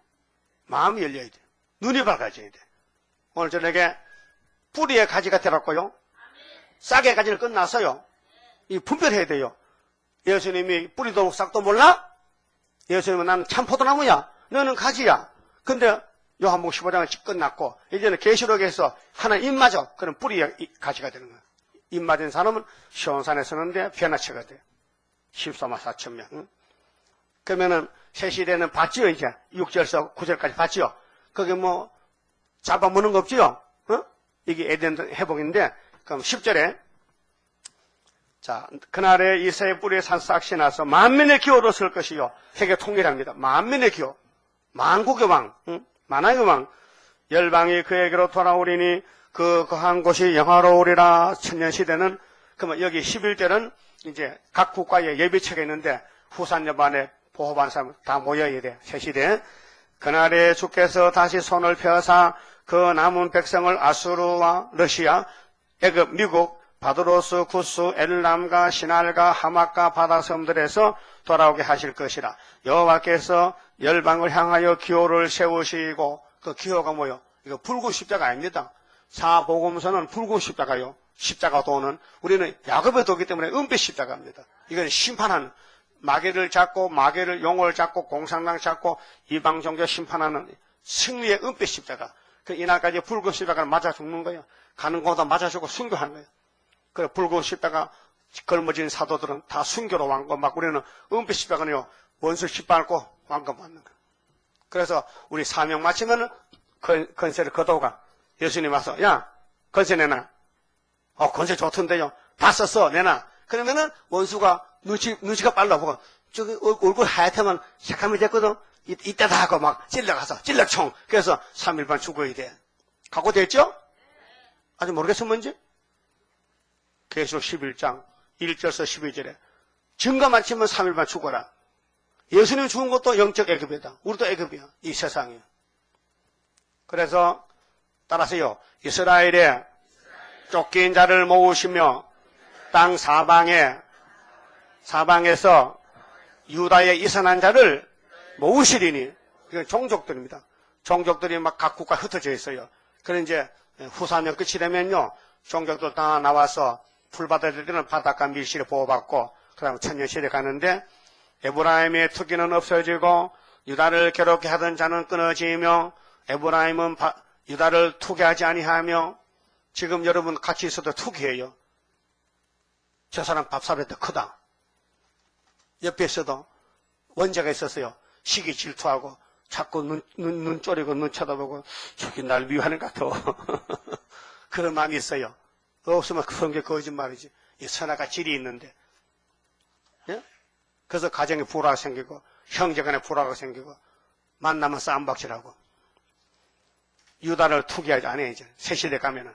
마음이 열려야 돼. 눈이 밝아져야 돼. 오늘 저녁에 뿌리의 가지가 되었고요. 싹의 가지는 끝났어요. 이 분별해야 돼요. 예수님이 뿌리도 싹도 몰라? 예수님은 나는 참 포도나무야. 너는 가지야. 근데 요한복음 15장은 끝났고 이제는 계시록에서 하나님 입맞아. 그럼 뿌리의 가지가 되는 거야. 입맞은 사람은 시온산에 서는데 변화체가 돼. 14만 4천 명. 응? 그러면은 새 시대는 봤지요 이제 6절에서 9절까지 봤지요. 거기 뭐 잡아먹는 거 없지요. 어? 이게 에덴 회복인데 그럼 10절에 자 그날에 이새의 뿌리에 산싹시 나서 만민의 기호로 설 것이요. 세계 통일합니다. 만민의 기호. 만국의 왕. 응? 만왕의 왕. 열방이 그에게로 돌아오리니 그 거한 곳이 영화로우리라. 천년시대는 그러면 여기 11절은 이제 각 국가의 예비체가 있는데 후산여반에 보호받는 사람 다 모여야 돼. 새 시대. 그날에 주께서 다시 손을 펴사 그 남은 백성을 아수르와 러시아, 애굽, 미국, 바드로스, 구스, 엘람과 시날과 하막과 바다섬들에서 돌아오게 하실 것이라. 여호와께서 열방을 향하여 기호를 세우시고 그 기호가 뭐요? 이거 붉은 십자가 아닙니다. 사복음서는 붉은 십자가요. 십자가 도는 우리는 야곱의 도기 때문에 은빛 십자가입니다. 이건 심판하는 마귀를 잡고 마귀를 용을 잡고 공산당 잡고 이방 종교 심판하는 승리의 은빛 십자가. 그 이날까지 붉은 십자가를 맞아 죽는 거예요. 가는 곳마다 맞아 주고 순교하는 거예요. 그 붉은 십자가 걸머진 사도들은 다 순교로 왕권 받고 우리는 은빛 십자가는요 원수 십밟고 왕권 받는 거예요. 그래서 우리 사명 마치면 건세를 거둬가 예수님 와서 야 건세 내놔. 건세 좋던데요. 다 썼어 내놔. 그러면은 원수가 눈치가 빨라 보고 저기 얼굴 하얗다면 색감이 됐거든. 이때다 하고 막 찔러가서 찔러총. 그래서 3일반 죽어야 돼. 갖고 됐죠? 아직 모르겠어 뭔지? 계시록 11장 1절에서 12절에 증거만 치면 3일반 죽어라. 예수님 죽은 것도 영적 애급이다. 우리도 애급이야. 이 세상에. 그래서 따라서요. 이스라엘에 쫓긴 자를 모으시며 땅 사방에서 유다에 이선한 자를 모으시리니 이건 종족들입니다. 종족들이 막 각 국가 흩어져 있어요. 그런 이제 후사년 끝이 되면요. 종족들 다 나와서 풀바다들은 바닷가 밀실에 보호받고 그 다음에 천년시대 가는데 에브라임의 투기는 없어지고 유다를 괴롭게 하던 자는 끊어지며 에브라임은 유다를 투기하지 아니하며 지금 여러분 같이 있어도 투기해요. 저 사람 밥삽이 더 크다. 옆에 있어도 원자가 있었어요. 시기 질투하고 자꾸 눈 쪼리고 눈 쳐다보고 저기 날 미워하는 것 같아. 그런 마음이 있어요. 없으면 그런 게 거짓말이지. 이 선악과 질이 있는데. 예? 그래서 가정에 불화가 생기고 형제간에 불화가 생기고 만나면 싸움박질하고. 유다를 투기하지 않아야죠. 새 시대 가면은.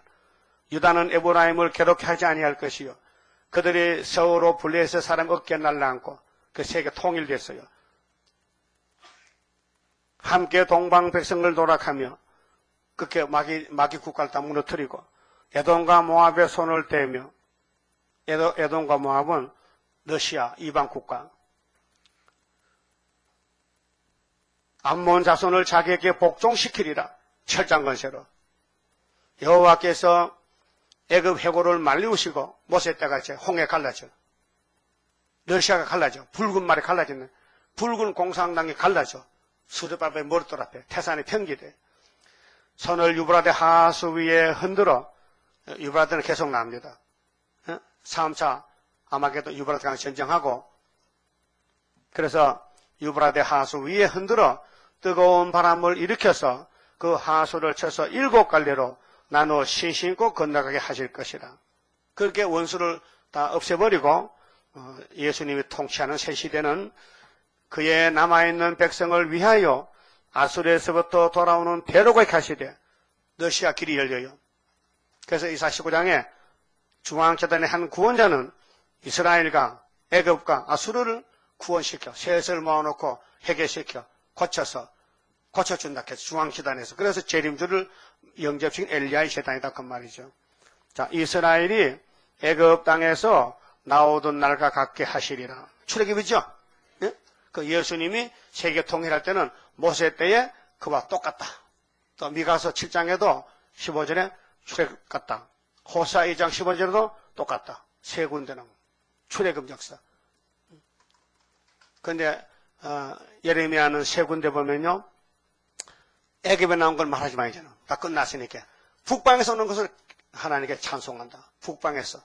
유다는 에브라임을 괴롭게 하지 아니할 것이요. 그들이 서로 분리해서 사람 어깨에 날라앉고 그 세계 통일됐어요. 함께 동방 백성을 노력하며 그렇게 마귀 국가를 다 무너뜨리고 에돔과 모압의 손을 떼며 에돔과 모압은 러시아 이방 국가. 암몬 자손을 자기에게 복종시키리라. 철장건세로. 여호와께서 애굽 해골을 말리우시고 모세 때같이 홍해 갈라져. 러시아가 갈라져. 붉은 말이 갈라지네. 붉은 공산당이 갈라져. 수르바벨 머리돌 앞에 태산이 평기돼. 손을 유브라데 하수 위에 흔들어. 유브라데는 계속 나옵니다. 3차 아마게도 유브라데 강 전쟁하고 그래서 유브라데 하수 위에 흔들어 뜨거운 바람을 일으켜서 그 하수를 쳐서 7갈래로 나누어 신신고 건너가게 하실 것이라. 그렇게 원수를 다 없애버리고 예수님이 통치하는 새 시대는 그의 남아있는 백성을 위하여 아수르에서부터 돌아오는 대로가 가시되 러시아 길이 열려요. 그래서 이사 19장에 중앙재단의 한 구원자는 이스라엘과 애굽과 아수르를 구원시켜 셋을 모아놓고 해결시켜 고쳐준다 해서 중앙재단에서. 그래서 재림주를 영접시킨 엘리야의 재단이다 그 말이죠. 자, 이스라엘이 애굽 땅에서 나오던 날과 같게 하시리라. 출애굽이죠. 예? 그 예수님이 세계 통일할 때는 모세 때에 그와 똑같다. 또 미가서 7장에도 15절에 출애굽 같다. 호사 2장 15절에도 똑같다. 세 군데는 출애굽 역사. 그런데 예레미야는 세 군데 보면요. 애굽에 나온 걸 말하지 말잖아. 다 끝났으니까. 북방에서 오는 것을 하나님께 찬송한다. 북방에서.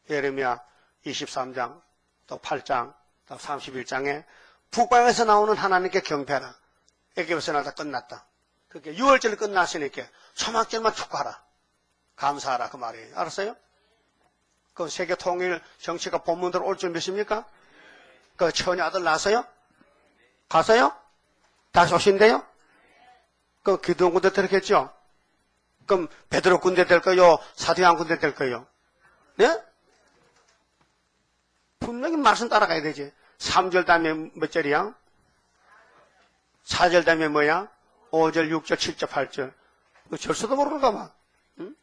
예레미야 23장, 또 8장, 또 31장에 북방에서 나오는 하나님께 경배하라. 애굽에서 나다 끝났다. 그렇게 6월절 끝났으니까 초막절만 축하하라. 감사하라 그 말이에요. 알았어요? 그 세계 통일 정치가 본문대로 올 줄 믿습니까? 그 처녀 아들 낳았어요? 가서요? 다시 오신대요? 그 기도원 군대 들었겠죠? 그럼 베드로 군대 될 거요? 사도양 군대 될 거요? 네? 분명히 말씀 따라가야 되지. 3절 다음에 몇 절이야? 4절 다음에 뭐야? 5절, 6절, 7절, 8절. 절수도 모르는가 봐. 응?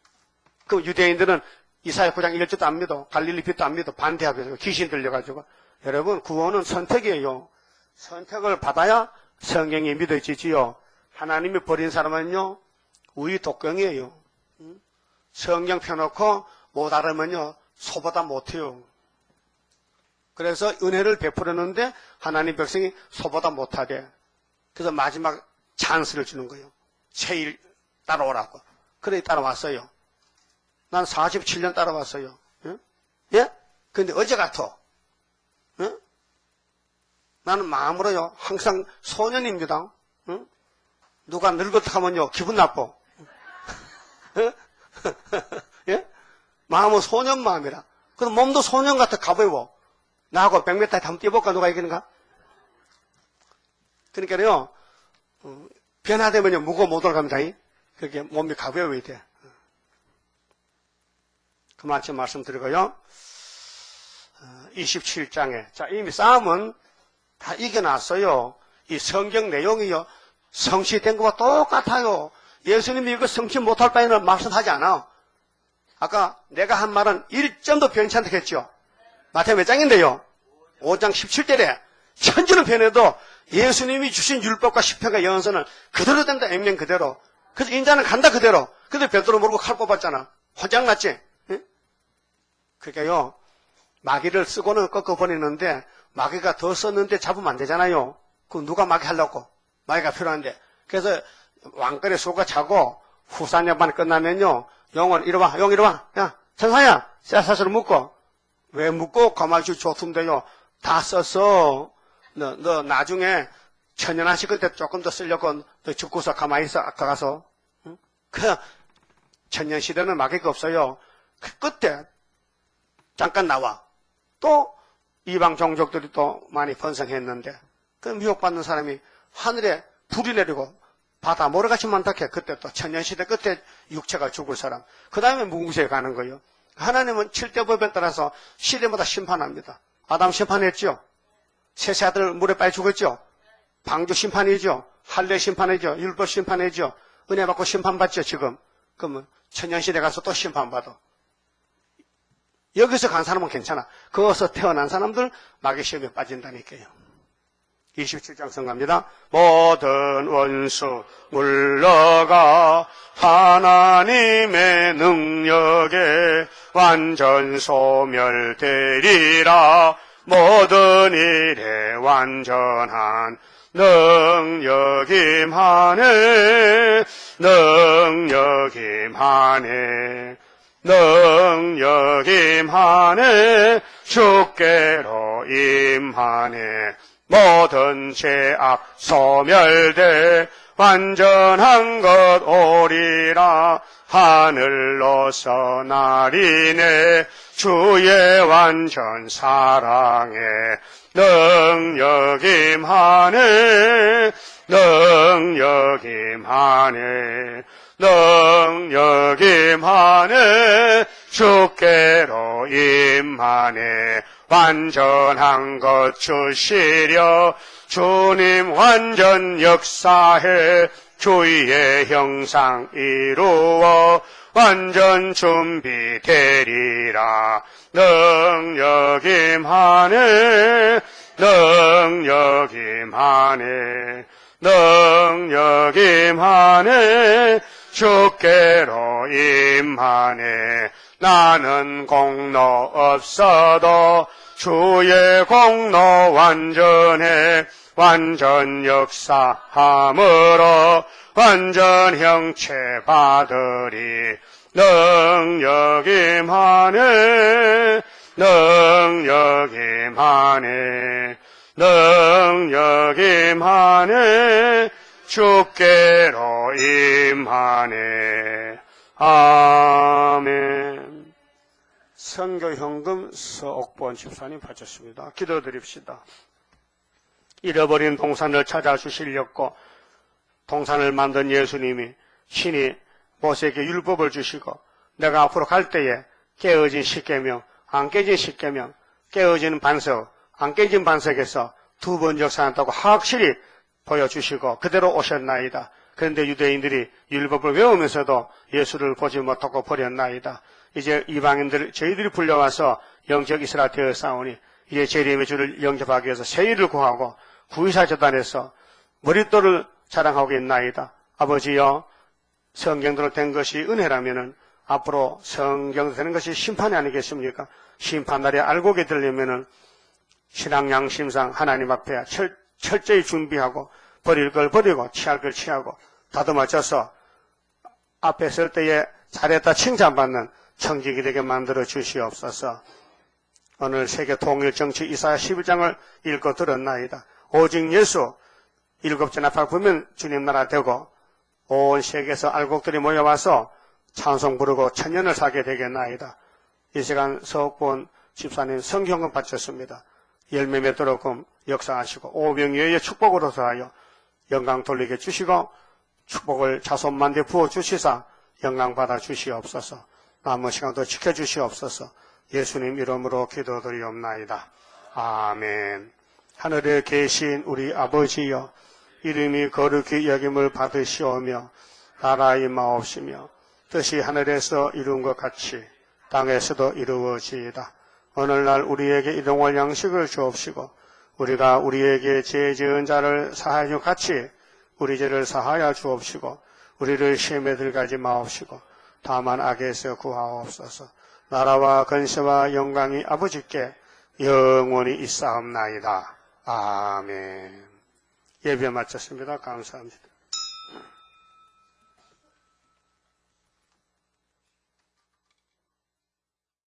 그 유대인들은 이사야 9장 1절도 안 믿어. 갈릴리 빛도 안 믿어. 반대하면서 귀신 들려가지고. 여러분, 구원은 선택이에요. 선택을 받아야 성경이 믿어지지요. 하나님이 버린 사람은요, 우리 독경이에요. 응? 성경 펴놓고 못 알으면요, 소보다 못해요. 그래서 은혜를 베풀었는데 하나님 백성이 소보다 못하대. 그래서 마지막 찬스를 주는 거예요. 세일 따라오라고. 그래 따라왔어요. 난 47년 따라왔어요. 응? 예? 근데 어제 같아. 응? 나는 마음으로요 항상 소년입니다. 응? 누가 늙었다 하면요 기분 나빠. 예? 마음은 소년 마음이라. 그럼 몸도 소년 같아 가벼워. 나하고 100m 한번 뛰어볼까? 누가 이기는가? 그러니까요, 변화되면요, 무거워 못 올라갑니다. 그렇게 몸이 가벼워야 돼. 그만큼 말씀드리고요. 27장에. 자, 이미 싸움은 다 이겨놨어요. 이 성경 내용이요, 성취된 것과 똑같아요. 예수님이 이거 성취 못할 바에는 말씀하지 않아. 아까 내가 한 말은 1점도 변치 않다 했죠. 마태복음 몇 장인데요? 5장 17절에 천지는 변해도 예수님이 주신 율법과 시편과 예언서는 그대로 된다. 액면 그대로. 그래서 인자는 간다 그대로. 근데 베드로 모르고 칼 뽑았잖아. 화장났지? 예? 그러니까요. 마귀를 쓰고는 꺾어버리는데 마귀가 더 썼는데 잡으면 안 되잖아요. 그 누가 마귀 하려고. 마귀가 필요한데. 그래서 왕권의 수가 차고 후산여반 끝나면요. 용은 이리 와. 용 이리 와. 야 천사야. 쇠사슬을 묶고 왜 묻고 가만히 좋던데요. 다 썼어. 너 나중에 천연하실 때 조금 더 쓰려고 너 죽고서 가만히 있어. 아까 가서. 응? 그 천년시대는 막을 게 없어요. 그 끝에 잠깐 나와. 또 이방 종족들이 또 많이 번성했는데 그 미혹받는 사람이 하늘에 불이 내리고 바다 모래같이 많다해. 그때 또 천년시대 끝에 육체가 죽을 사람. 그 다음에 무궁시에 가는 거예요. 하나님은 7대 법에 따라서 시대마다 심판합니다. 아담 심판했죠. 셋의 아들 물에 빠져 죽었죠. 방주 심판이죠. 할례 심판이죠. 율법 심판이죠. 은혜 받고 심판받죠. 지금. 그러면 천년시대 가서 또 심판받아. 여기서 간 사람은 괜찮아. 거기서 태어난 사람들 마귀 시험에 빠진다니까요. 27장 성갑니다. 모든 원수 물러가 하나님의 능력에 완전 소멸되리라. 모든 일에 완전한 능력임하네. 능력임하네. 능력임하네. 주께로 임하네. 모든 죄악 소멸돼 완전한 것 오리라. 하늘로서 날이네. 주의 완전 사랑에 능력임하네. 능력임하네. 능력임하네. 주께로 임하네. 완전한 것 주시려. 주님 완전 역사해. 주의 형상 이루어 완전 준비되리라. 능력임하네. 능력임하네. 능력임하네. 주께로 임하네. 나는 공로 없어도 주의 공로 완전해. 완전 역사함으로 완전 형체 받으리. 능력임하네. 능력임하네. 능력임하네. 주께로 임하네. 아멘. 선교현금 서옥본 집사님 바쳤습니다. 기도드립시다. 잃어버린 동산을 찾아주시려고 동산을 만든 예수님이 신이 모세에게 율법을 주시고 내가 앞으로 갈 때에 깨어진 십계명, 안 깨진 십계명, 깨어진 반석, 안 깨진 반석에서 두 번 역사한다고 확실히 보여주시고 그대로 오셨나이다. 그런데 유대인들이 율법을 외우면서도 예수를 보지 못하고 버렸나이다. 이제 이방인들 저희들이 불려와서 영적 이스라엘 되었사오니 이제 재림의 주를 영접하기 위해서 세일을 구하고 구의사 재단에서 머릿돌을 자랑하겠나이다. 아버지여, 성경대로 된 것이 은혜라면은 앞으로 성경대로 되는 것이 심판이 아니겠습니까? 심판날에 알고 오게 되려면은 신앙 양심상 하나님 앞에 철저히 준비하고 버릴 걸 버리고 취할 걸 취하고 다듬어져서 앞에 설 때에 잘했다 칭찬받는 청직이 되게 만들어 주시옵소서. 오늘 세계 통일 정치 이사야 11장을 읽고 들었나이다. 오직 예수 일곱째 나팔 불면 주님 나라 되고 온 세계에서 알곡들이 모여와서 찬송 부르고 천년을 살게 되겠나이다. 이 시간 서옥본 집사님 성경금 바쳤습니다. 열매 맺도록 역사하시고 오병이어의 축복으로 더하여 영광 돌리게 주시고 축복을 자손만대 부어 주시사 영광 받아 주시옵소서. 남은 시간도 지켜주시옵소서. 예수님 이름으로 기도드리옵나이다. 아멘. 하늘에 계신 우리 아버지여, 이름이 거룩히 여김을 받으시오며 나라 임하옵시며 뜻이 하늘에서 이룬 것 같이 땅에서도 이루어지이다. 오늘날 우리에게 일용할 양식을 주옵시고 우리가 우리에게 죄 지은 자를 사하여 준 같이 우리 죄를 사하여 주옵시고 우리를 시험에 들어가지 마옵시고 다만 악에서 구하옵소서. 나라와 권세와 영광이 아버지께 영원히 있사옵나이다. 아멘. 예배 마쳤습니다. 감사합니다.